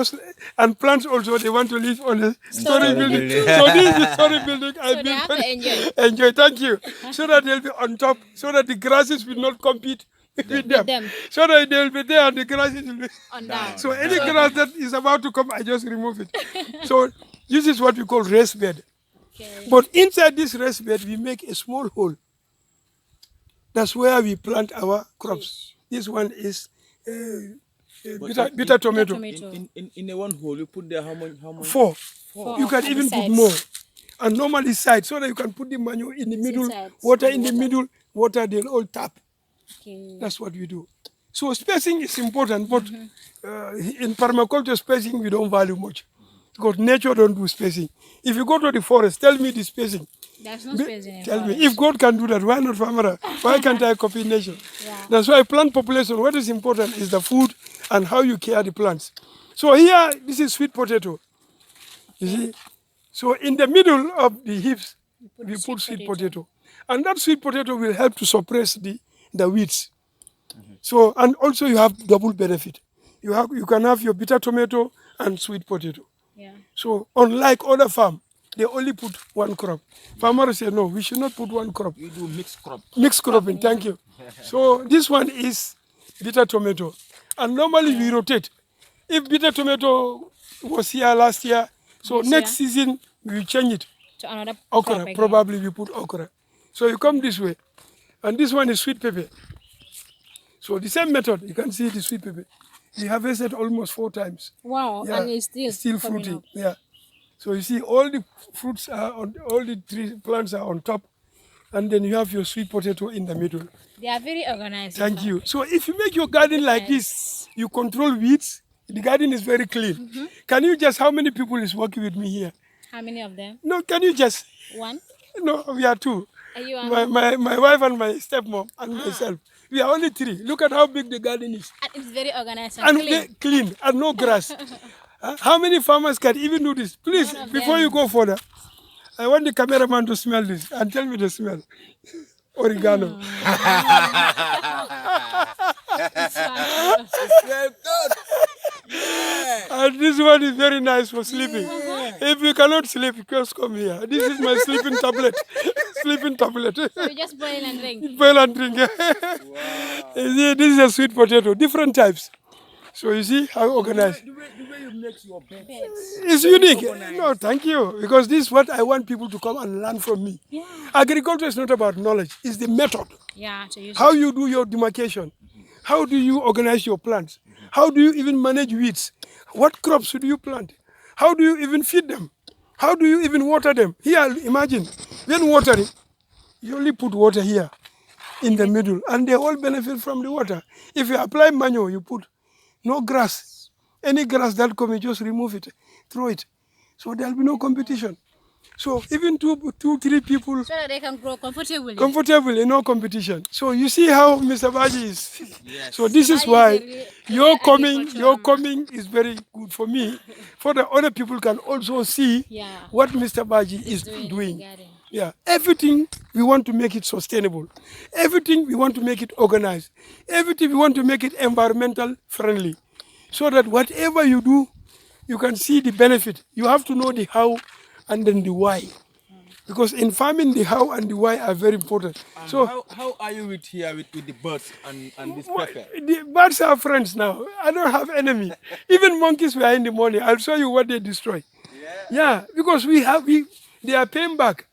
and plants also, they want to live on a story building. So this is the story building I So they have built. to enjoy. Enjoy, thank you. So that they'll be on top, so that the grasses will not compete with them. So that they'll be there and the grasses will be On down. So any grass that is about to come, I just remove it. So this is what we call raised bed. Okay. But inside this raised bed, we make a small hole. That's where we plant our crops. This one is bitter tomato. In a one hole, you put there how much? 4. You can on even the put sides. more. And normally side, so that you can put the manure in the middle, Inside, water in the middle, water they'll all tap. Okay. That's what we do. So spacing is important, but in permaculture spacing we don't value much, because nature don't do spacing. If you go to the forest, tell me the spacing. There's no space in Tell me, if God can do that, why not Famara? Why can't I copy nature? Yeah. That's why plant population, what is important is the food and how you care the plants. So here, this is sweet potato. You see? So in the middle of the hips, we put sweet potato. And that sweet potato will help to suppress the weeds. So, and also you have double benefit. You can have your bitter tomato and sweet potato. Yeah. So unlike other farm, they only put one crop. Farmers say, no, we should not put one crop. You do mixed crop. Mixed cropping, thank you. So this one is bitter tomato. And normally we rotate. If bitter tomato was here last year, so next season we change it. To another Okra, crop again. probably we put okra. So you come this way. And this one is sweet pepper. So the same method, you can see the sweet pepper. We harvested almost 4 times. Wow, Yeah, and it's still coming fruiting. up. Yeah. So you see all the fruits are on, all the plants are on top, and then you have your sweet potato in the middle. They are very organized. Thank you. So if you make your garden like this, you control weeds. The garden is very clean. Can you just, how many people is working with me here? How many of them? No, can you just, 1? no, we are 2. Are you on? My wife and my stepmom and myself. We are only 3. Look at how big the garden is. And it's very organized and And clean. clean and no grass. How many farmers can even do this? Please, None of before them. you go further, I want the cameraman to smell this and tell me the smell. Oregano. Well done. And this one is very nice for sleeping. If you cannot sleep, just come here. This is my sleeping tablet. Sleeping tablet. So you just boil and drink. Boil and drink. You see, this is a sweet potato, different types. So you see how organized. The way you make your bed. It's unique. No, thank you. Because this is what I want people to come and learn from me. Yeah. Agriculture is not about knowledge, it's the method. Yeah, to use How you do your demarcation. How do you organize your plants? How do you even manage weeds? What crops should you plant? How do you even feed them? How do you even water them? Here, imagine, when watering, you only put water here in the middle, and they all benefit from the water. If you apply manure, you put no grass. Any grass that comes, you just remove it, throw it. So there'll be no competition. So even two, 3 people So that they can grow comfortably. comfortable in no competition. So you see how Mr. Badjie is. Yes. So this is Badjie why is a real your agricultural man. coming is very good for me, for the other people can also see Yeah. what Mr. Badjie is Doing in the doing. garden. Yeah, everything we want to make it sustainable. Everything we want to make it organized. Everything we want to make it environmental friendly. So that whatever you do, you can see the benefit. You have to know the how and then the why. Because in farming, the how and the why are very important. And So how are you with here with the birds and this pepper? the birds are friends now. I don't have enemy. Even monkeys were in the morning. I'll show you what they destroy. Yeah, because they are paying back.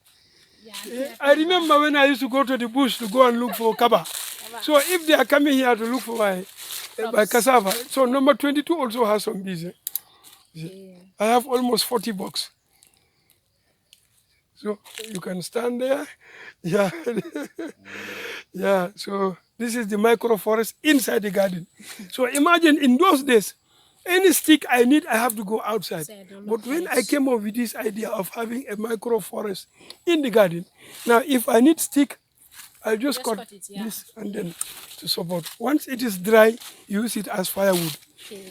I remember when I used to go to the bush to go and look for kaba. So if they are coming here to look for my cassava, so number 22 also has some bees. I have almost 40 bucks. So you can stand there. Yeah. Yeah. So this is the microforest inside the garden. So imagine in those days, any stick I need, I have to go outside. But when I came up with this idea of having a microforest in the garden, now if I need stick, I'll just cut it, yeah. this and then to support. Once it is dry, use it as firewood.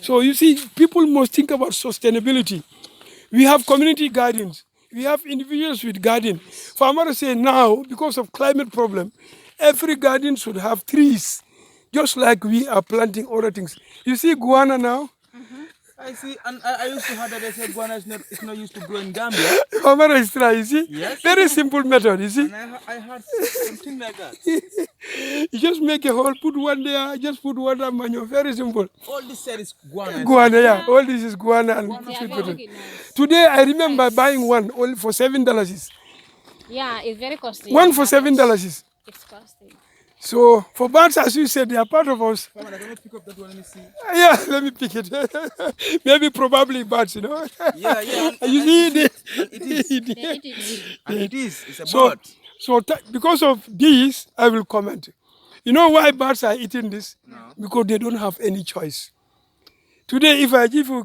So you see, people must think about sustainability. We have community gardens. We have individuals with garden. Farmers say now, because of climate problem, every garden should have trees, just like we are planting other things. You see guana now? I see, and I used to have that they said guana is not used to grow in Gambia. Farmer is trying, you see? Yes. Very simple method, you see? And I heard something like that. You just make a hole, put one there, just put water, manure, very simple. All this said is guana. Guana, yeah. All this is guana and They are sweet very potato. nice. Today I remember buying one only for $7. Yeah, it's very costly. One for $7. It's costly. So for birds, as you said, they are part of us. Come on, I cannot pick up that one. Let me see. Yeah, let me pick it. Maybe probably birds, you know. Yeah. You see, They eat it. And it is. It's a so, bird. because of this, I will comment. You know why birds are eating this? No. Because they don't have any choice. Today, if I give you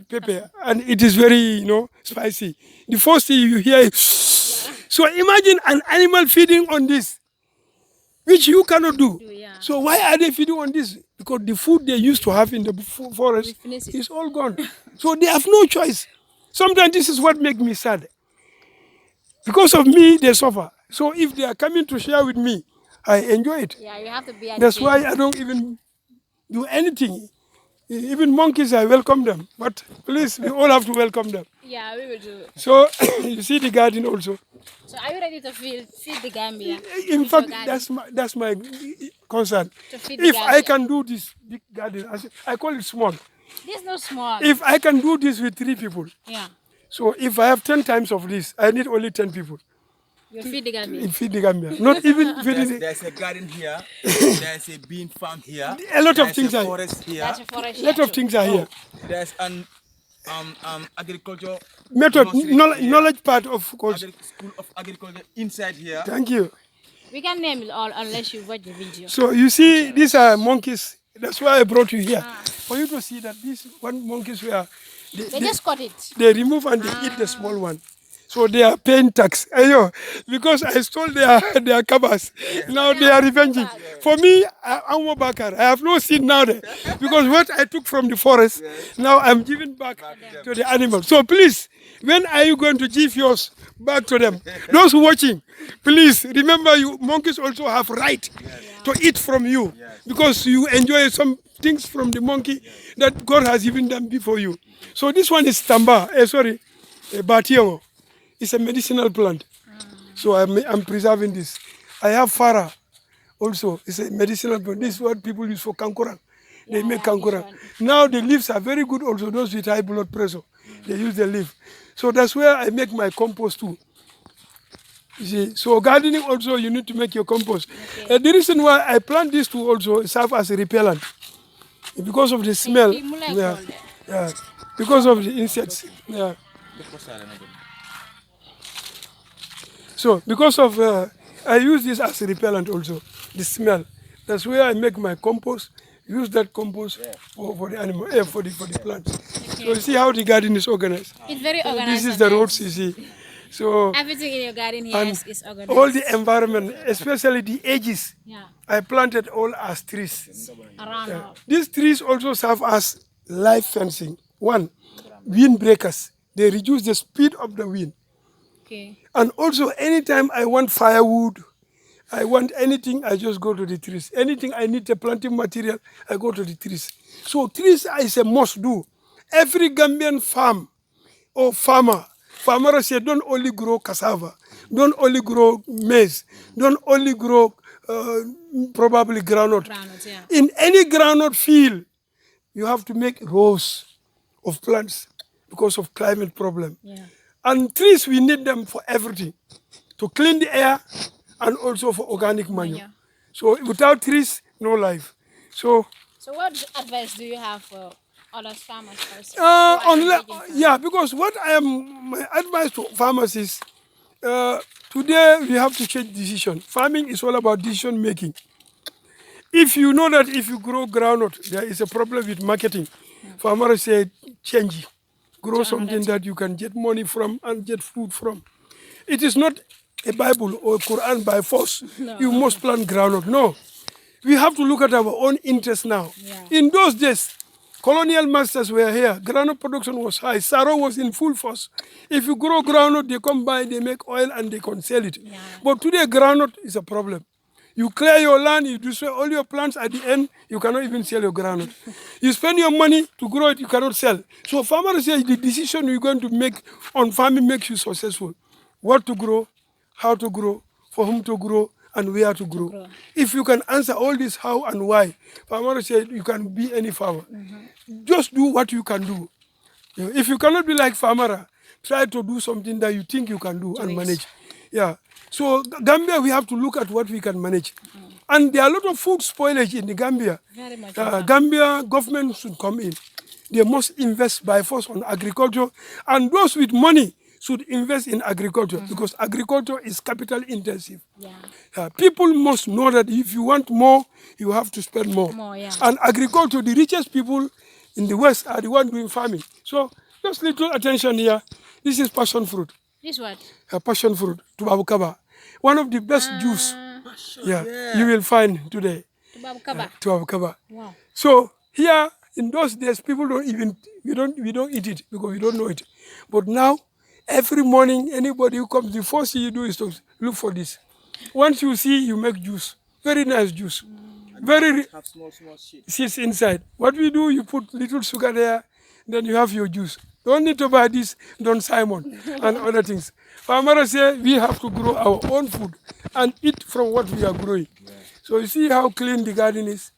pepper and it is very, spicy, the first thing you hear is. So imagine an animal feeding on this, which you cannot do. Yeah. So why are they feeding on this? Because the food they used to have in the forest finish it. is all gone. So they have no choice. Sometimes this is what makes me sad. Because of me, they suffer. So if they are coming to share with me, I enjoy it. Yeah, you have to be at That's the why I don't even do anything. Even monkeys, I welcome them. But please, we all have to welcome them. Yeah, we will do it. So you see the garden also. So are you ready to feed the Gambia? In With fact, your garden? that's my concern. To feed the If I Gambia. can do this big garden, I call it small. This is not small. If I can do this with 3 people, Yeah, so if I have 10 times of this, I need only 10 people you feed the Gambia. in feed the Gambia. Not even feeding There's a garden here. There's a bean farm here. A lot of there's things a are- forest here. That's a forest. A lot of things are here. There's an agriculture Method, nursery here. knowledge part of course. School of agriculture inside here. Thank you. We can name it all unless you watch the video. So you see, these are monkeys. That's why I brought you here. For you to see that these one monkeys were, They just cut it. they remove and they eat the small one. So they are paying tax. Ayo, because I stole their covers. Now they are revenging. For me, I'm Bakar. I have no sin now there. Because what I took from the forest, now I'm giving back to the animals. So please, when are you going to give yours back to them? Those watching, please remember you monkeys also have right to eat from you. Because you enjoy some things from the monkey that God has given them before you. So this one is tamba, batio. It's a medicinal plant. So I'm preserving this. I have fara also. It's a medicinal plant. This is what people use for kankurang. They make kankurang. Now the leaves are very good also, those with high blood pressure. They use the leaf. So that's where I make my compost too. You see, so gardening also you need to make your compost. The reason why I plant this to also serve as a repellent. Because of the smell. Yeah. Because of the insects. Yeah. So because of I use this as a repellent also, the smell. That's where I make my compost. Use that compost for the animal, for the plants. So you see how the garden is organized. It's very organized. This is the roads you see. So Everything in your garden here and is organized. all the environment, especially the edges, Yeah. I planted all as trees. Around. These trees also serve as life fencing. One, wind breakers. They reduce the speed of the wind. Okay. And also, anytime I want firewood, I want anything, I just go to the trees. Anything I need the planting material, I go to the trees. So trees is a must do. Every Gambian farm or farmer say don't only grow cassava, don't only grow maize, don't only grow probably groundnut. Groundnuts, yeah. In any groundnut field, you have to make rows of plants because of climate problem. Yeah. And trees, we need them for everything, to clean the air and also for organic manure. Yeah. So without trees, no life. So So what advice do you have for other farmers also? who are engaged in farming? yeah, because my advice to farmers is today we have to change decision. Farming is all about decision making. If you know that if you grow groundnut, there is a problem with marketing. Farmers say change it. Grow something that you can get money from and get food from. It is not a Bible or Quran by force. You must plant groundnut. No. We have to look at our own interest now. Yeah. In those days, colonial masters were here. Groundnut production was high. Sorrow was in full force. If you grow groundnut, they come by, they make oil and they can sell it. Yeah. But today, groundnut is a problem. You clear your land, you destroy all your plants. At the end, you cannot even sell your groundnut. You spend your money to grow it, you cannot sell. So farmers say the decision you're going to make on farming makes you successful. What to grow, how to grow, for whom to grow, and where to grow. If you can answer all this how and why, farmers say you can be any farmer. Just do what you can do. If you cannot be like Famara, try to do something that you think you can do and manage. Yeah. So Gambia, we have to look at what we can manage. And there are a lot of food spoilage in the Gambia. Very much. Gambia government should come in. They must invest by force on agriculture. And those with money should invest in agriculture because agriculture is capital intensive. Yeah. People must know that if you want more, you have to spend more. Yeah. And agriculture, the richest people in the West are the ones doing farming. So just little attention here. This is passion fruit. This what? Passion fruit, tubabu kaba. One of the best juice you will find today. Tubabu kaba. Tubabu kaba. Wow. So here in those days, people don't even we don't eat it because we don't know it. But now, every morning, anybody who comes, the first thing you do is to look for this. Once you see, you make juice. Very nice juice. Very Have small shit. seeds inside. What we do, you put little sugar there, then you have your juice. Don't need to buy this Don Simon and other things. Farmers say we have to grow our own food and eat from what we are growing. So you see how clean the garden is.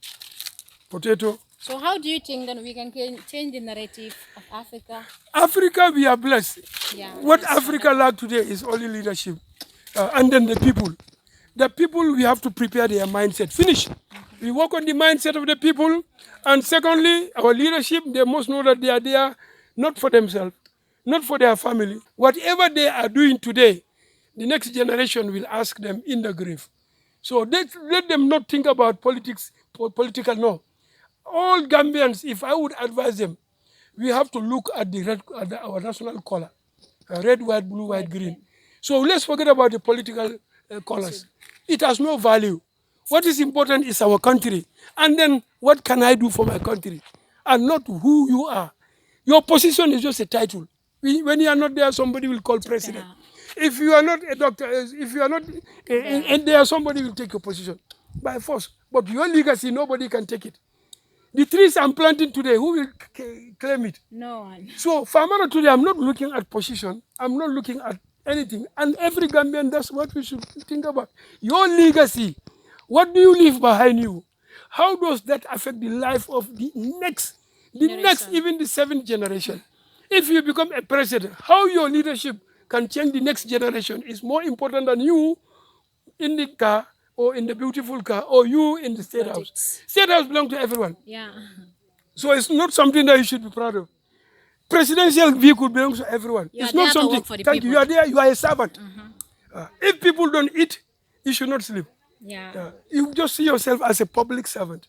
Potato. So how do you think that we can change the narrative of Africa? Africa, we are blessed. Yeah. What Africa lacks today is only leadership. And then the people. The people, we have to prepare their mindset. Finish. We work on the mindset of the people. And secondly, our leadership, they must know that they are there not for themselves, not for their family. Whatever they are doing today, the next generation will ask them in the grave. So let them not think about political, no. All Gambians, if I would advise them, we have to look at our national color, red, white, blue, white, green. So let's forget about the political colors. It has no value. What is important is our country. And then what can I do for my country? And not who you are. Your position is just a title. When you are not there, somebody will call president. If you are not a doctor, if you are not, and there somebody will take your position by force. But your legacy, nobody can take it. The trees I'm planting today, who will claim it? No one. So, farmer today, I'm not looking at position. I'm not looking at anything. And every Gambian, that's what we should think about. Your legacy. What do you leave behind you? How does that affect the life of the next, even the seventh generation? If you become a president, how your leadership can change the next generation is more important than you in the car or in the beautiful car or you in the state house. State house belongs to everyone. Yeah. So it's not something that you should be proud of. Presidential vehicle belongs to everyone. You it's are not there to something. work for the Thank you. people. You are there. You are a servant. If people don't eat, you should not sleep. Yeah. You just see yourself as a public servant.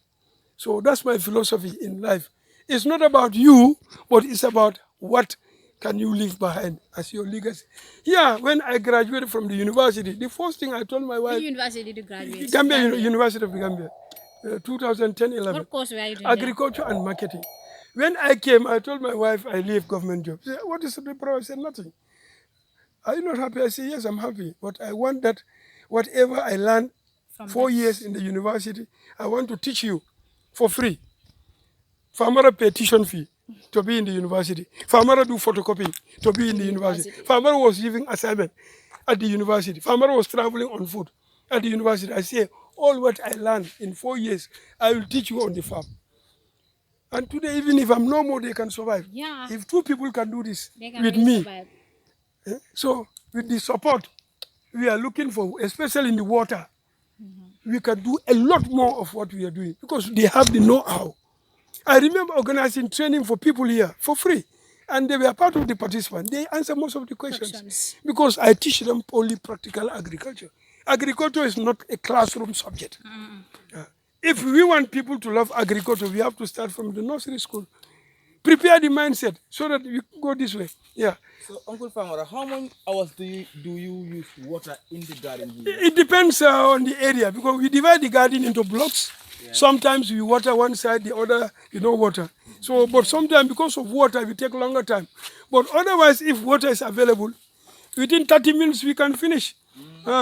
So that's my philosophy in life. It's not about you, but it's about what can you leave behind as your legacy? Yeah, when I graduated from the university, the first thing I told my wife... Which university did you graduate? Gambia. University of Gambia, 2010-11. What course were you doing Agriculture and marketing. When I came, I told my wife I leave government job. She said, what is the problem? I said, nothing. Are you not happy? I said, yes, I'm happy. But I want that whatever I learned from 4 years in the university, I want to teach you for free. Famara pay tuition fee to be in the university. Famara do photocopy to be in the university. Famara was giving assignment at the university. Famara was traveling on foot at the university. I say, all what I learned in 4 years, I will teach you on the farm. And today, even if I'm no more, they can survive. Yeah. If 2 people can do this They can with really me, survive. so with the support we are looking for, especially in the water, we can do a lot more of what we are doing because they have the know-how. I remember organizing training for people here for free, and they were part of the participants. They answer most of the questions because I teach them only practical agriculture. Agriculture is not a classroom subject. If we want people to love agriculture, we have to start from the nursery school. Prepare the mindset so that we go this way. Yeah. So, Uncle Famara, how many hours do you use water in the garden here? It depends on the area because we divide the garden into blocks. Yeah. Sometimes we water one side, the other we don't water. So, but sometimes because of water, we take longer time. But otherwise, if water is available, within 30 minutes we can finish.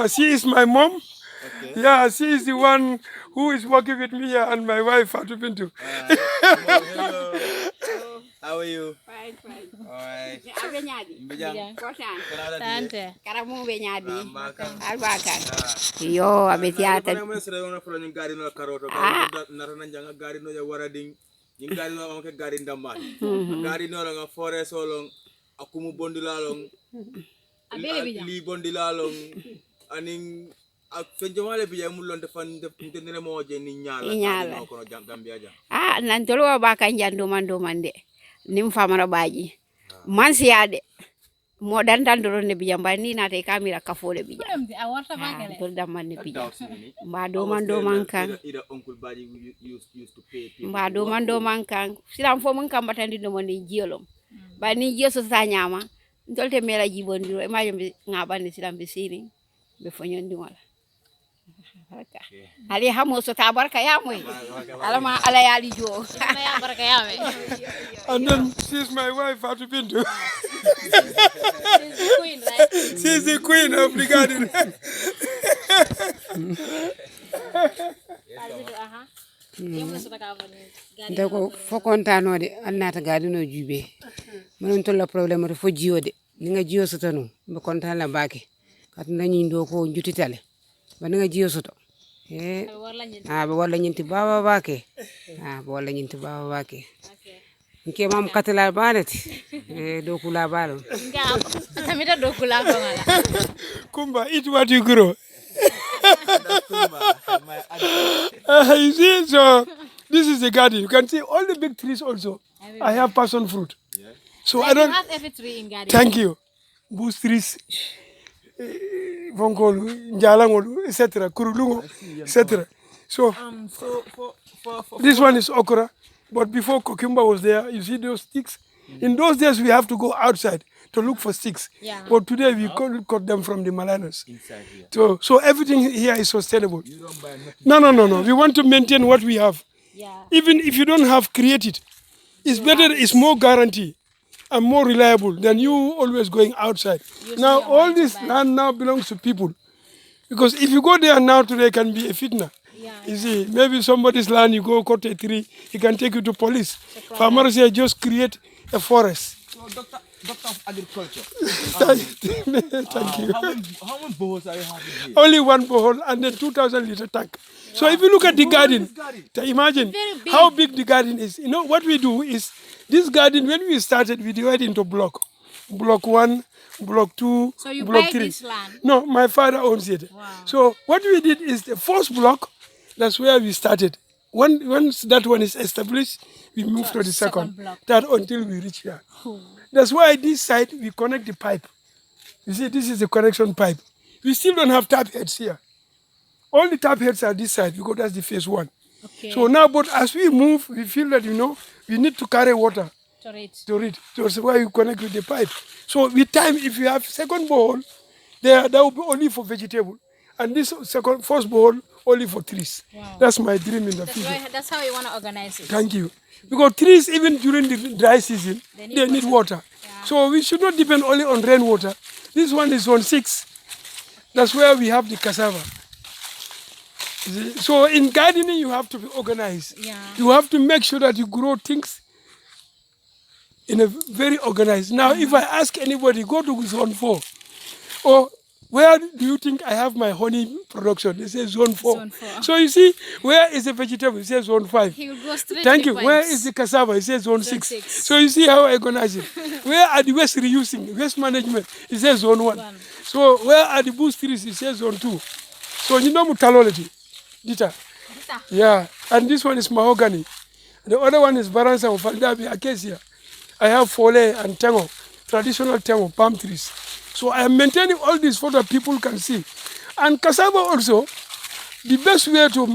She is my mom. Okay. Yeah, she is the one who is working with me here, and my wife, Fatu Bintu. Hello. How are you? Fine. Alright. Tante. Karamu benyadi. Albakan. Yo, abetiata. Aning ak fenjomale biya mulon defan ntenere moje ni nyala ko Gambia ja nan tolo baka njando mande nim Famara Badjie man siade mo dan doro ne biya mbani na te kamera kafole biya to damman ne biya mbado man kan mbado man kan silam fo mun kam batandi do mon jiolom bani jeso sa nyama ntolte mela jibondiro e majom ngabani silam bisini be fonyondi wala ali hamo so tabarka ya moy alama ala yali jo Ya baraka ya me. And then she's my wife, Fatu Bintu. She's the queen, right? She's the queen of the garden. Dako fo kontanode annata gadino jube manon tolla problème to fo jiode ni nga jiyo soto no be kontan la bake kat nani ndo ko jutitale ba nga jiyo soto be wala nyinti baba bake be wala nyinti baba bake nke mam katala banati do kula balo Tamita do kula ko ngala. Kumba, eat what you grow. You see, so this is the garden. You can see all the big trees also. I have passion fruit. Yeah. So I don't have every tree in garden. Thank you. Bush trees, Vonkolu, Njalangolu, etc. Kurulungo, etc. So this one is okra. But before cucumber was there, you see those sticks? In those days, we have to go outside to look for sticks. Yeah. But today, we cut them from the Malanas. Inside here. So everything here is sustainable. You don't buy nothing. No. We want to maintain what we have. Yeah. Even if you don't have, create it. It's better, it's more guarantee and more reliable than you always going outside. Now, all this land now belongs to people. Because if you go there now today, it can be a fitna. You see, maybe somebody's land, you go cut a tree, he can take you to police. Farmers say, just create a forest. So, Doctor of Agriculture. Thank you. How many boreholes are you having here? Only one borehole and then 2,000 liter tank. So if you look at the garden, imagine how big the garden is. You know, what we do is, this garden, when we started, we divided into block. Block 1, block 2, so you block buy 3. This land? No, my father owns it. Wow. So what we did is the first block, that's where we started. Once that one is established, we move to the second block. That until we reach here. That's why this side, we connect the pipe. You see, this is the connection pipe. We still don't have tap heads here. All the tap heads are this side because that's the phase 1. Okay. So now, but as we move, we feel that, we need to carry water To read. That's why you connect with the pipe. So with time, if you have second borehole, that will be only for vegetable. And this first borehole, only for trees. Wow. That's my dream in the future. That's how you want to organize it. Thank you. Because trees, even during the dry season, they need water. Yeah. So we should not depend only on rainwater. This one is on 6. That's where we have the cassava. So in gardening, you have to be organized. Yeah. You have to make sure that you grow things in a very organized. Now, if I ask anybody, go to zone 4, or where do you think I have my honey production? They say zone 4. Zone 4. So you see, where is the vegetable? It says zone 5. He will go straight Thank to you. the Where pipes. is the cassava? It says zone 6. 6. So you see how I organize it. Where are the waste reusing, waste management? It says zone 1. So where are the bush trees? It says zone 2. So you know mutalolity. Dita. Yeah. And this one is mahogany. The other one is baransa of faldabi, acacia. I have fole and tango, traditional tango, palm trees. So I am maintaining all this so that people can see. And cassava also, the best way to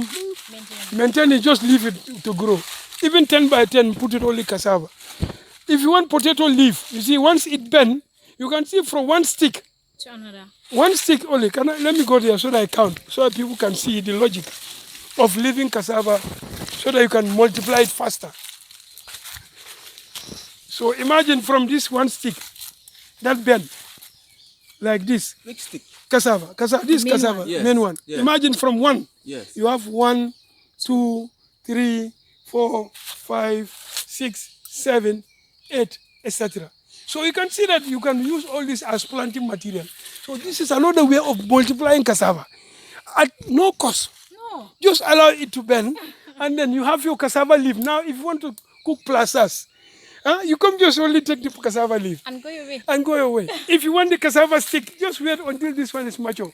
maintain it, just leave it to grow. Even 10 by 10, put it only cassava. If you want potato leaf, you see, once it bends, you can see from one stick. To another. One stick only. Let me go there so that I count, so that people can see the logic of leaving cassava, so that you can multiply it faster. So imagine from this one stick, that bend, like this. Which stick? Cassava. This Main cassava, one. Yes. main one. Yes. Imagine from 1. Yes. You have 1, 2, 3, 4, 5, 6, 7, 8, etc. So you can see that you can use all this as planting material. So this is another way of multiplying cassava at no cost. No. Just allow it to bend, and then you have your cassava leaf. Now, if you want to cook plastas, you come just only take the cassava leaf And go away. and go away. If you want the cassava stick, just wait until this one is mature,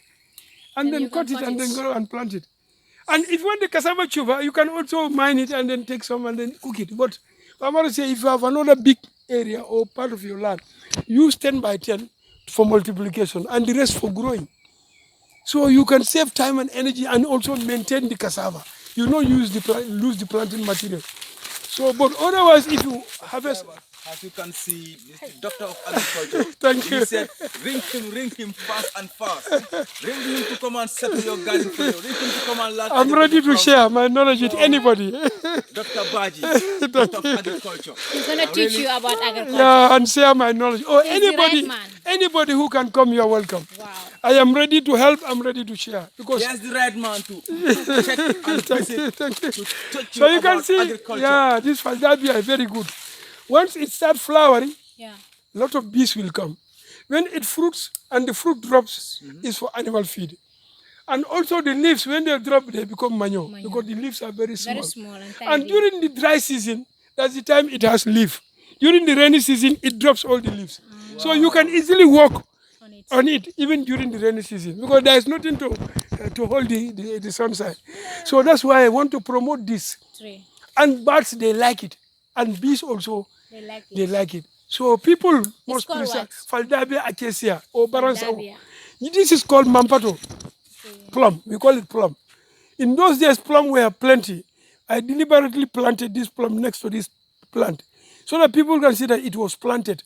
and then you can cut it cut and it. then go and plant it. And if you want the cassava tuber, you can also mine it and then take some and then cook it. But I want to say, if you have another big area or part of your land, use 10 by 10 for multiplication and the rest for growing. So you can save time and energy and also maintain the cassava. You don't lose the planting material. So, but otherwise, if you harvest, As you can see, this is the doctor of agriculture. Thank you. He said, ring him fast and fast. Ring him to come and settle your garden for you. Ring him to come and learn. I'm ready to share my knowledge with anybody. Dr. Badjie, doctor of agriculture. He's going to teach you about agriculture. Yeah, and share my knowledge. Or He's the right anybody, man. anybody who can come, you are welcome. Wow. I am ready to help. I'm ready to share because. Yes, the right man to check and visit Thank you. to touch you So you can about see, agriculture. yeah, this faldabi is very good. Once it starts flowering, Yeah. a lot of bees will come. When it fruits and the fruit drops, is for animal feed. And also the leaves, when they drop, they become manure, because the leaves are very small. Very small and tiny. And during the dry season, that's the time it has leaf. During the rainy season, it drops all the leaves. So you can easily walk on it even during the rainy season, because there is nothing to hold the sunshine. So that's why I want to promote this. Tree. And birds, they like it. And bees also, They like it. they like it. So people must called preserve what? Faldabi acacia or baransa. Faldabi. This is called mampato, plum. We call it plum. In those days, plum were plenty. I deliberately planted this plum next to this plant so that people can see that it was planted.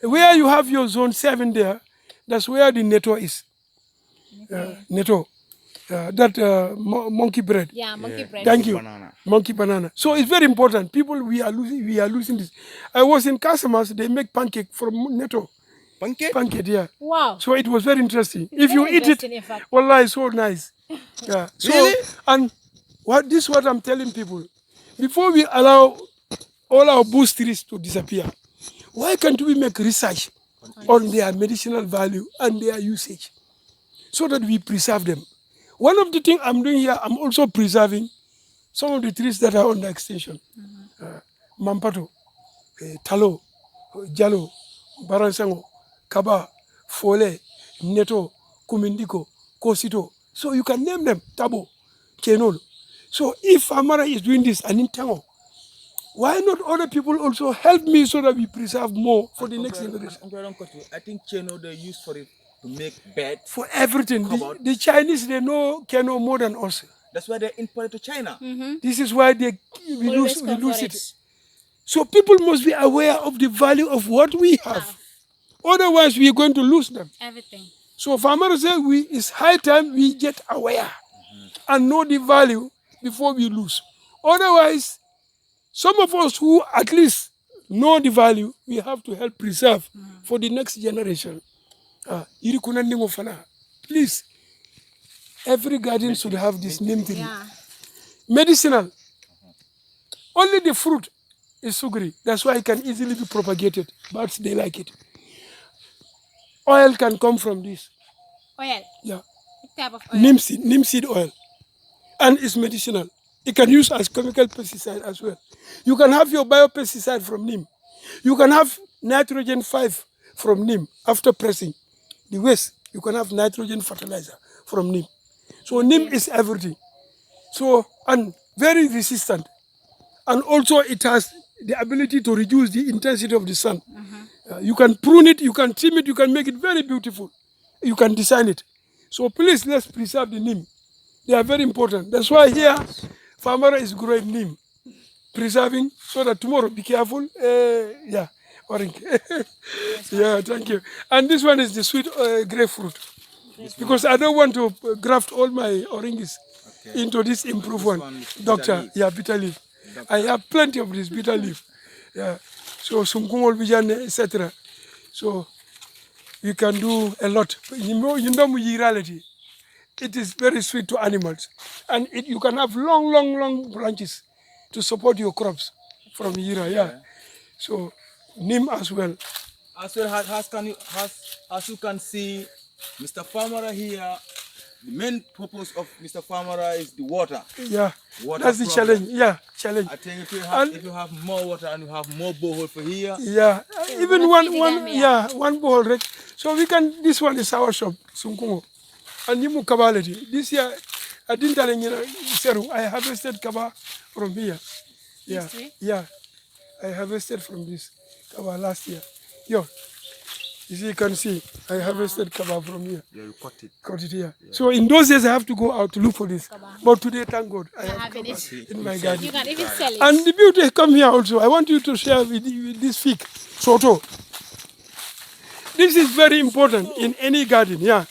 Where you have your zone 7 there, that's where the netto is. Netto. Monkey bread. Yeah, monkey bread. Thank you. Banana. Monkey banana. So it's very important. People, we are losing this. I was in Casamas, they make pancake from netto. Pancake? Pancake, yeah. Wow. So it was very interesting. If you very eat interesting, in it, fact. wallah, it's so nice. Yeah. So, Really? and this is what I'm telling people. Before we allow all our bush trees to disappear, why can't we make research on their medicinal value and their usage so that we preserve them? One of the things I'm doing here, I'm also preserving some of the trees that are on the extension. Mampato, Talo, Jalo, Baransango, Kaba, Fole, Neto, Kumindiko, Kosito. So you can name them, Tabo, Kenol. So if Famara is doing this and in Tango, why not other people also help me so that we preserve more for the next generation? I think Cheno they use for it to make bed. For everything. The Chinese, they know Keno more than us. That's why they import it to China. This is why we lose Always come it. for it. So people must be aware of the value of what we have. Otherwise, we are going to lose them. Everything. So Famara said it's high time we get aware and know the value before we lose. Otherwise, some of us who at least know the value, we have to help preserve for the next generation. Please, every garden should have this neem tree. Yeah. Medicinal. Only the fruit is sugary. That's why it can easily be propagated. Birds, they like it. Oil can come from this. Oil. Yeah. What type of oil? Neem seed oil. And it's medicinal. It can use as chemical pesticide as well. You can have your biopesticide from neem. You can have nitrogen 5 from neem after pressing the waste. You can have nitrogen fertilizer from neem. So neem is everything. So, and very resistant. And also it has the ability to reduce the intensity of the sun. You can prune it, you can trim it, you can make it very beautiful. You can design it. So please, let's preserve the neem. They are very important. That's why here, Famara is growing neem. Preserving, so that tomorrow, be careful. Yeah, orange. Yeah, thank you. And this one is the sweet grapefruit. Because I don't want to graft all my oranges into this improved one. Doctor, yeah, bitter leaf. I have plenty of this bitter leaf. Yeah. So sumkumol bijane, etc. So we can do a lot. You know reality. It is very sweet to animals. And you can have long branches to support your crops from Yira. Yeah. So neem as well. As well as you can see, Mr. Famara here, the main purpose of Mr. Famara is the water. Yeah, Water that's the problem. challenge. Yeah, challenge. I think if you have more water and you have more borehole for here. Yeah, even one borehole, right? So we can. This one is our shop, Sunkungo, and Nimu Kabaleti. This year, I didn't tell you, I harvested kaba from here. Yeah, yeah, I harvested from this kaba last year. Yo. You can see, I harvested kaba from here. Yeah, you cut it. Cut it here. Yeah. So in those days, I have to go out to look for this. But today, thank God, I have kaba in my garden. You can even sell it. And the beauty, come here also. I want you to share with this fig, soto. This is very important in any garden, yeah.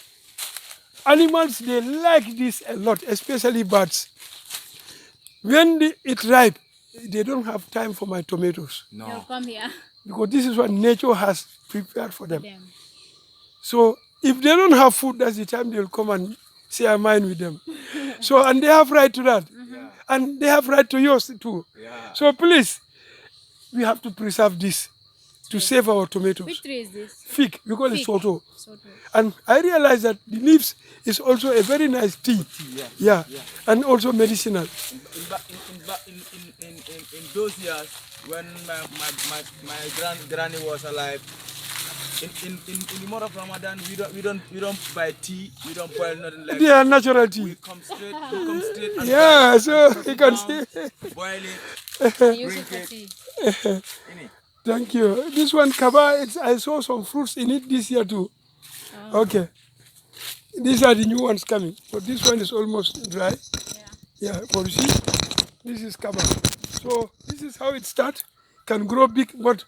Animals, they like this a lot, especially birds. When it ripe, they don't have time for my tomatoes. No. They'll come here. Because this is what nature has prepared for them. So if they don't have food, that's the time they'll come and share mine with them. So, and they have right to that. And they have right to yours too. Yeah. So please, we have to preserve this to save our tomatoes. Which tree is this? Fig, we call it soto. And I realize that the leaves is also a very nice tea. Yeah. And also medicinal. In those years, when my granny was alive, in the month of Ramadan, we don't buy tea, we don't boil nothing like that. Yeah, natural tea. We come straight and yeah, so you can see. Boil it, drink it. Thank you. This one, kaba, I saw some fruits in it this year too. Okay. These are the new ones coming. But this one is almost dry. Yeah, but you see, this is kaba. So this is how it starts. Can grow big, but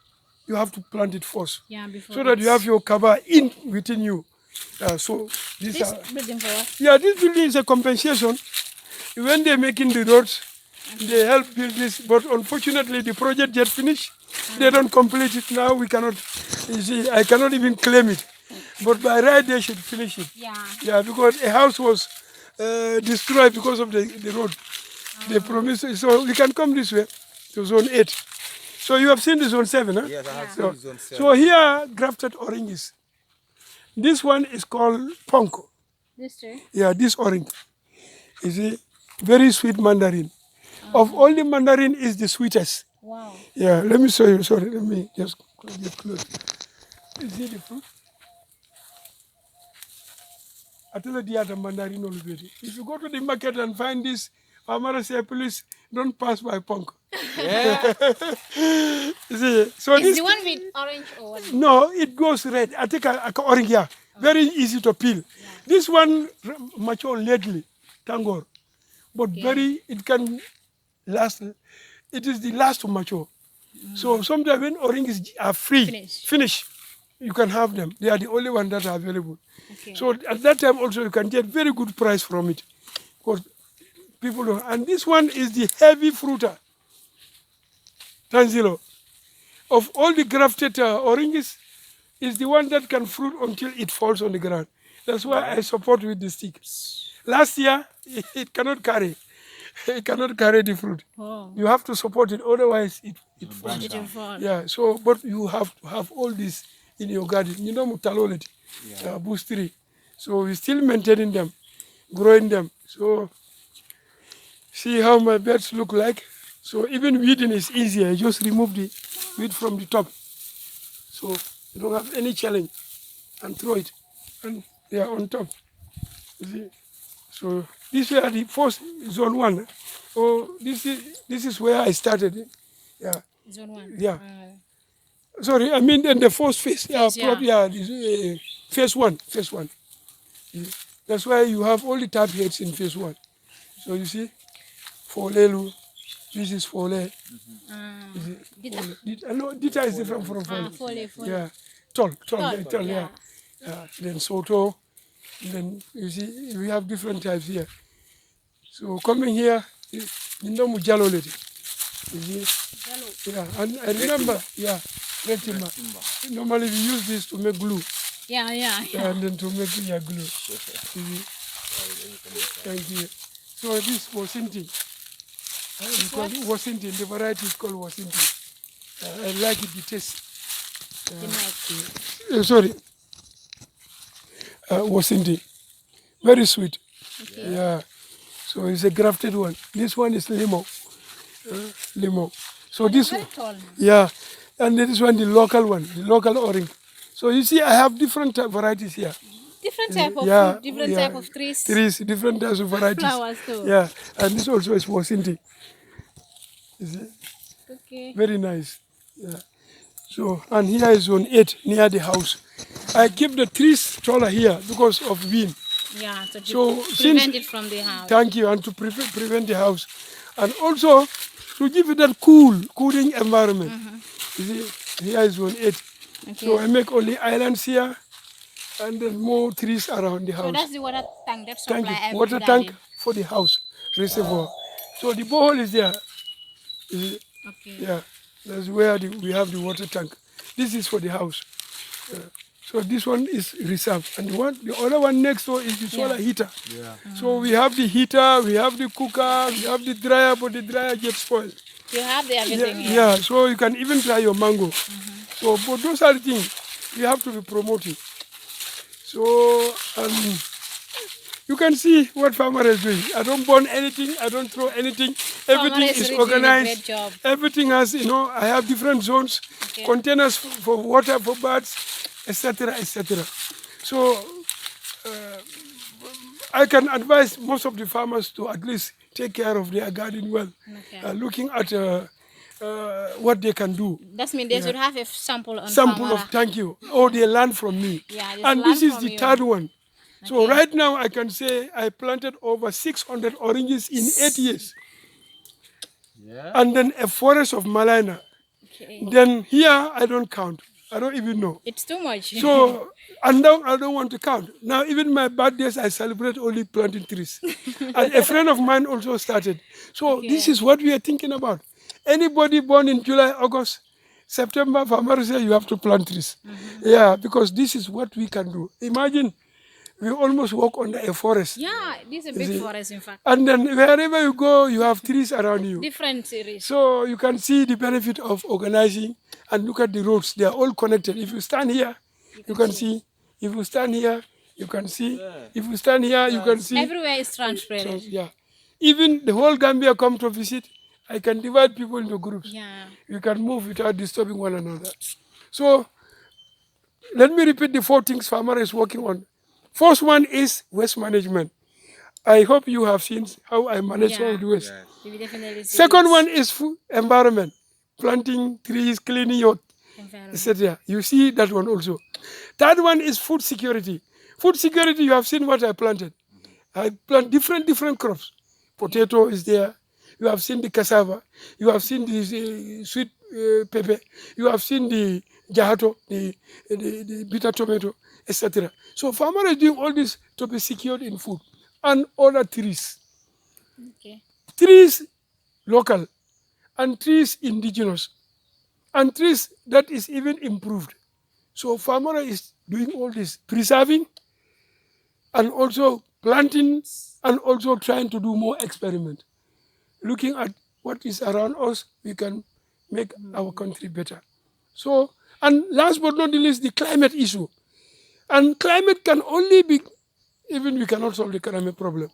you have to plant it first. Yeah, before so that you have your kaba within you. So this building for what? Yeah, this building is a compensation. When they're making the roads, they help build this. But unfortunately, the project just finished. They don't complete it now. We cannot. You see, I cannot even claim it. But by right, they should finish it. Yeah, because a house was destroyed because of the road. They promised. So we can come this way to zone 8. So you have seen the zone 7, huh? Yes, I have seen zone 7. So here, grafted oranges. This one is called ponko. This tree? Yeah, this orange. You see, very sweet mandarin. Of all the mandarin, is the sweetest. Wow. Yeah, let me show you. Sorry, let me just get close. You see the fruit? I tell you the other mandarin already. If you go to the market and find this, Famara say, please don't pass by ponko. Yeah. See, so is this the one with orange or what? No, it goes red. I think I orange here. Very easy to peel. This one mature lately, tangor, but very it can last. It is the last to mature. So sometimes when oranges are free, Finish. finish, you can have them. They are the only ones that are available. Okay. So at that time also you can get very good price from it. Because people don't. And this one is the heavy fruiter, Tanzilo. Of all the grafted oranges, is the one that can fruit until it falls on the ground. That's why I support with the stick. Last year, it cannot carry. It cannot carry the fruit. Oh. You have to support it, otherwise it falls. It will fall. Yeah, so, but you have to have all this in your garden. You know, mutaloleti, bush tree. So we're still maintaining them, growing them. So see how my beds look like. So even weeding is easier. Just remove the weed from the top. So you don't have any challenge and throw it. And they are on top. You see? So this were the first zone 1. Oh, this is where I started. Yeah. Zone 1. Yeah. Sorry, I mean in the first phase. Phase, yeah. This, phase 1. Phase 1. That's why you have all the tap heads in phase 1. So you see, Folelu, this is Fole. No, Dita is different from Fole. Fole. Yeah. Tall, yeah. Then Soto. Then you see, we have different types here. So coming here, you know Mujalo lady. You see? Yeah, and I remember, red timber. Normally we use this to make glue. Yeah. And then to make glue. You see? Thank you. So this Wasinti. We call it Wasinti. The variety is called Wasinti. I like it, the taste. Sorry. Wasinti. Very sweet. Okay. Yeah. So it's a grafted one. This one is limo. Limo. So this one. Yeah. And this one, the local one, the local orange. So you see, I have different varieties here. Different type of fruit, different type of trees. Trees, different types of varieties. Flowers too. Yeah. And this also is Wasinti. You see? Okay. Very nice. Yeah. So, and here is zone 8 near the house. I keep the trees taller here because of wind. Yeah, so prevent it from the house. Thank you, and to prevent the house. And also to give it that cooling environment. You see, here is zone 8. Okay. So I make only islands here and then more trees around the house. So that's the water tank that supply every water garden. tank for the house, reservoir. So the borehole is there. You see? Okay. Yeah, that's where we have the water tank. This is for the house. So this one is reserved, and the other one next door is the solar heater. Yeah. So we have the heater, we have the cooker, we have the dryer, but the dryer gets spoiled. You have the everything. Yeah. So you can even dry your mango. So, but those are the things we have to be promoting. So you can see what farmer is doing. I don't burn anything, I don't throw anything. Everything is organized. Great job. Everything has, I have different zones, containers for water, for birds, etc., etc. So I can advise most of the farmers to at least take care of their garden well, looking at what they can do. That means they should have a sample on thank you. Or they learn from me. Yeah, and this is the third one. So right now I can say I planted over 600 oranges in 8 years. Yeah. And then a forest of Malina. Okay. Then here I don't count. I don't even know. It's too much. So, and now I don't want to count. Now even my birthdays I celebrate only planting trees. And a friend of mine also started. So this is what we are thinking about. Anybody born in July, August, September, Famara say you have to plant trees. Yeah, because this is what we can do. Imagine we almost walk under a forest. Yeah, this is a big forest, in fact. And then wherever you go, you have trees around you. Different trees. So you can see the benefit of organizing and look at the roads. They are all connected. If you stand here, you can see. If you stand here, you can see. Yeah. If you stand here, you can see. Everywhere is transparent. Yeah. Even the whole Gambia come to visit, I can divide people into groups. Yeah. You can move without disturbing one another. So let me repeat the 4 things Famara is working on. First one is waste management. I hope you have seen how I manage all the waste. Yeah. Second one is food environment. Planting trees, cleaning your etc. You see that one also. Third one is food security. Food security, you have seen what I planted. I plant different crops. Potato is there. You have seen the cassava. You have seen the sweet pepper, you have seen the jahato, the bitter tomato, etc. So farmer is doing all this to be secured in food and other trees. Okay. Trees local and trees indigenous and trees that is even improved. So farmer is doing all this, preserving and also planting and also trying to do more experiment. Looking at what is around us, we can make our country better. So, and last but not least, the climate issue. And climate can only be, even we cannot solve the climate problem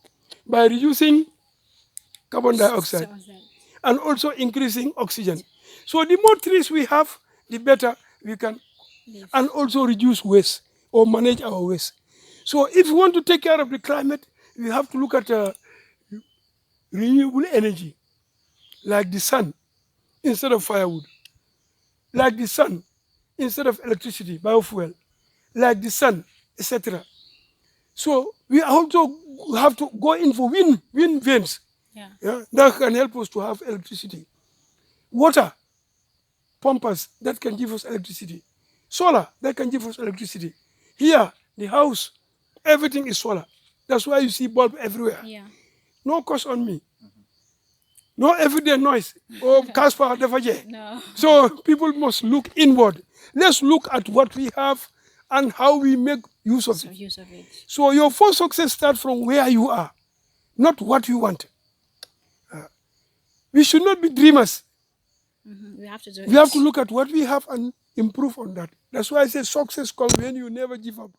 by reducing carbon dioxide and also increasing oxygen. So the more trees we have, the better we can, and also reduce waste or manage our waste. So if we want to take care of the climate, we have to look at renewable energy, like the sun instead of firewood, like the sun instead of electricity, biofuel, like the sun, etc. So we also have to go in for wind vanes. Yeah, that can help us to have electricity. Water, pumpers that can give us electricity. Solar that can give us electricity. Here, the house, everything is solar. That's why you see bulb everywhere. Yeah. No cost on me. No everyday noise. Oh, Casper, No. So people must look inward. Let's look at what we have and how we make use of it. So your first success starts from where you are, not what you want. We should not be dreamers. We have to do We have to look at what we have and improve on that. That's why I say success comes when you never give up.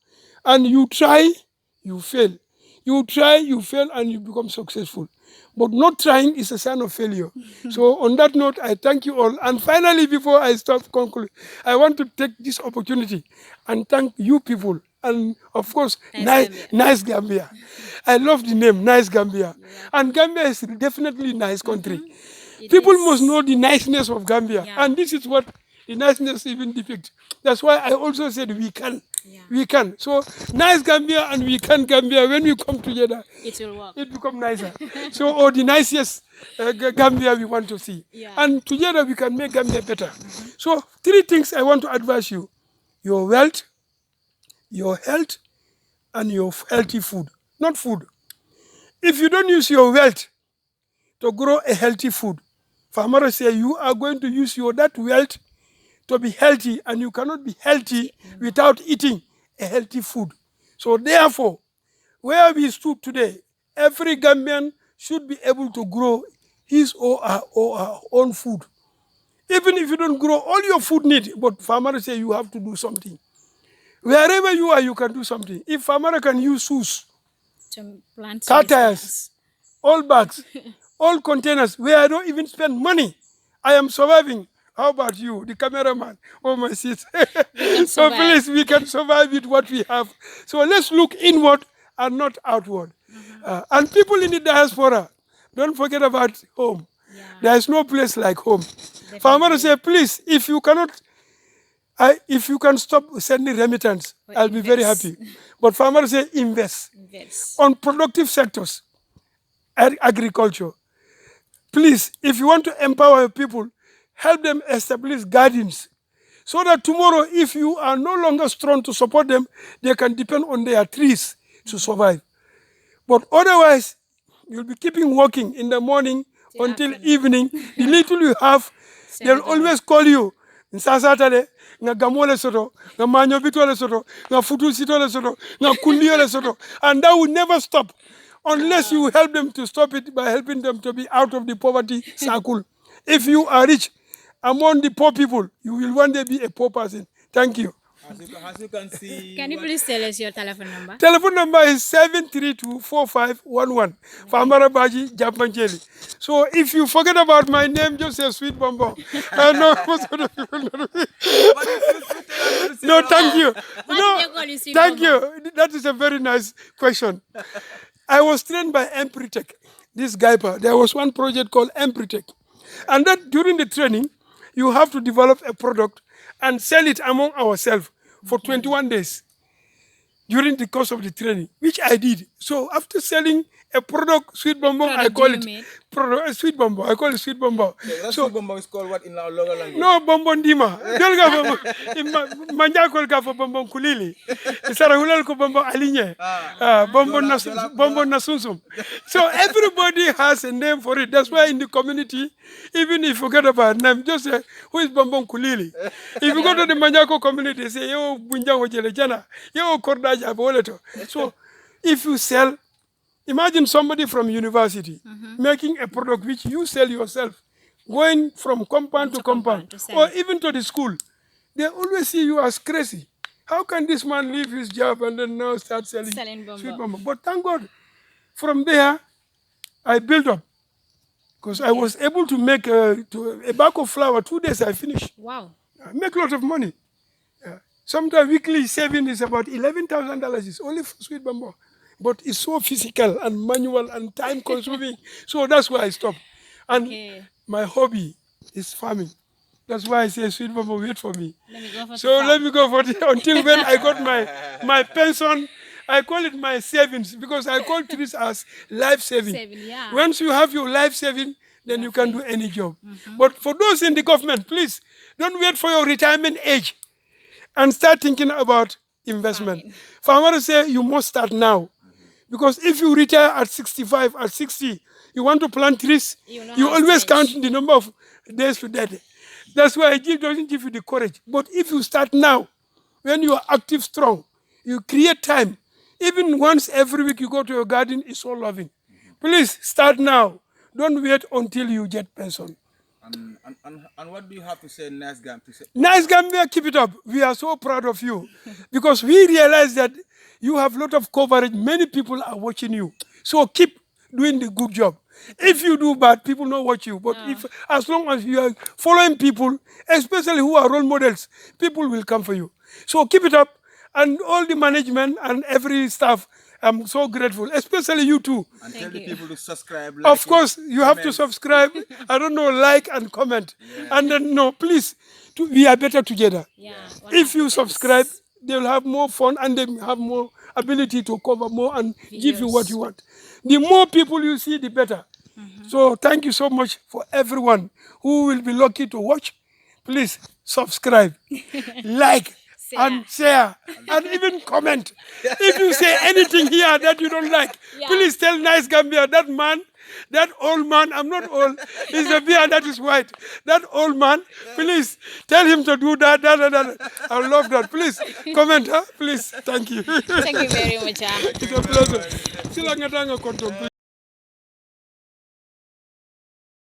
And you try, you fail. You try, you fail, and you become successful. But not trying is a sign of failure. So on that note, I thank you all. And finally, before I stop conclude, I want to take this opportunity and thank you people. And of course, nice Gambia. I love the name, Nice Gambia. And Gambia is definitely a nice country. People must know the niceness of Gambia. And this is what the niceness even depicts. That's why I also said we can. We can. So nice Gambia and we can Gambia, when we come together, it will work. It becomes nicer. So, or the nicest Gambia we want to see. And together we can make Gambia better. So 3 things I want to advise you. Your wealth, your health, and your healthy food. Not food. If you don't use your wealth to grow a healthy food, farmers say you are going to use that wealth to be healthy, and you cannot be healthy without eating a healthy food. So therefore, where we stood today, every Gambian should be able to grow his or her own food. Even if you don't grow all your food need, but farmers say you have to do something. Wherever you are, you can do something. If farmer can use shoes, car tires, all bags, all containers, where I don't even spend money, I am surviving. How about you, the cameraman? Oh, my sis. So please, we can survive with what we have. So let's look inward and not outward. And people in the diaspora, don't forget about home. There is no place like home. Farmers say, please, if you can stop sending remittance, I'll be very happy. But farmers say, invest on productive sectors, agriculture. Please, if you want to empower people, help them establish gardens, so that tomorrow, if you are no longer strong to support them, they can depend on their trees to survive. But otherwise, you'll be keeping working in the morning until evening. The little you have, they'll always call you. Nsasatale, nga gamole soto, nga manyo bitole soto, nga futu sitole soto, nga kundiole soto, and that will never stop unless you help them to stop it by helping them to be out of the poverty circle. If you are rich among the poor people, you will one day be a poor person. Thank you. As you can see, can you please tell us your telephone number? Telephone number is 732-4511. Famara Badjie, Jampanjeli. So if you forget about my name, just say Sweet Bombo. No, most of the people know. No, thank you. No, thank you. That is a very nice question. I was trained by Empritech, this guy. There was one project called Empritech. And that during the training, you have to develop a product and sell it among ourselves for 21 days during the course of the training, which I did. So after selling a product, Sweet Bonbon, I call it sweet bombo. I call it sweet bombo. That sweet bombo is called what in our local language? No, bombo ndima. Delga bombo. Manja kol ka for bombo kulili. Sarahulal ko bombo alinye. Bombo na sunsum. So everybody has a name for it. That's why in the community, even if you forget about name, just say, who is bombo kulili? If you go to the Manjako community, say, yo, bunjango jelejana, yo, kordaja boleto. So if you sell, imagine somebody from university making a product which you sell yourself, going from compound to compound, or even to the school. They always see you as crazy. How can this man leave his job and then now start selling sweet bombo? But thank God, from there, I built up. Because I was able to make a bag of flour, 2 days I finished. Wow. I make a lot of money. Sometimes weekly saving is about $11,000. It's only for sweet bombo. But it's so physical and manual and time consuming. So that's why I stopped. And my hobby is farming. That's why I say sweet bombo, wait for me. Let me go for it until when I got my pension. I call it my savings because I call trees as life saving. Once you have your life saving, then you can do any job. But for those in the government, please don't wait for your retirement age and start thinking about investment. Farmers say you must start now. Because if you retire at 65, at 60, you want to plant trees, you always count the number of days to death. That's why it doesn't give you the courage. But if you start now, when you are active, strong, you create time. Even once every week you go to your garden, it's so loving. Please start now. Don't wait until you get pension. And what do you have to say, Nice Gambia? Nice Gambia, keep it up. We are so proud of you. Because we realize that you have a lot of coverage. Many people are watching you. So keep doing the good job. If you do bad, people don't watch you. But as long as you are following people, especially who are role models, people will come for you. So keep it up. And all the management and every staff, I'm so grateful, especially you too. And tell the people to subscribe. Like of course, you have to subscribe. I don't know, like and comment. And then, no, please, we are better together. If you subscribe, they will have more fun and they have more ability to cover more and give you what you want. The more people you see, the better. So thank you so much for everyone who will be lucky to watch. Please subscribe, like, and share, and even comment. If you say anything here that you don't like, please tell Nice Gambia, that man, that old man, I'm not old, he's a beard that is white. That old man, please tell him to do that. I love that. Please comment, please. Thank you. Thank you very much. It's a pleasure.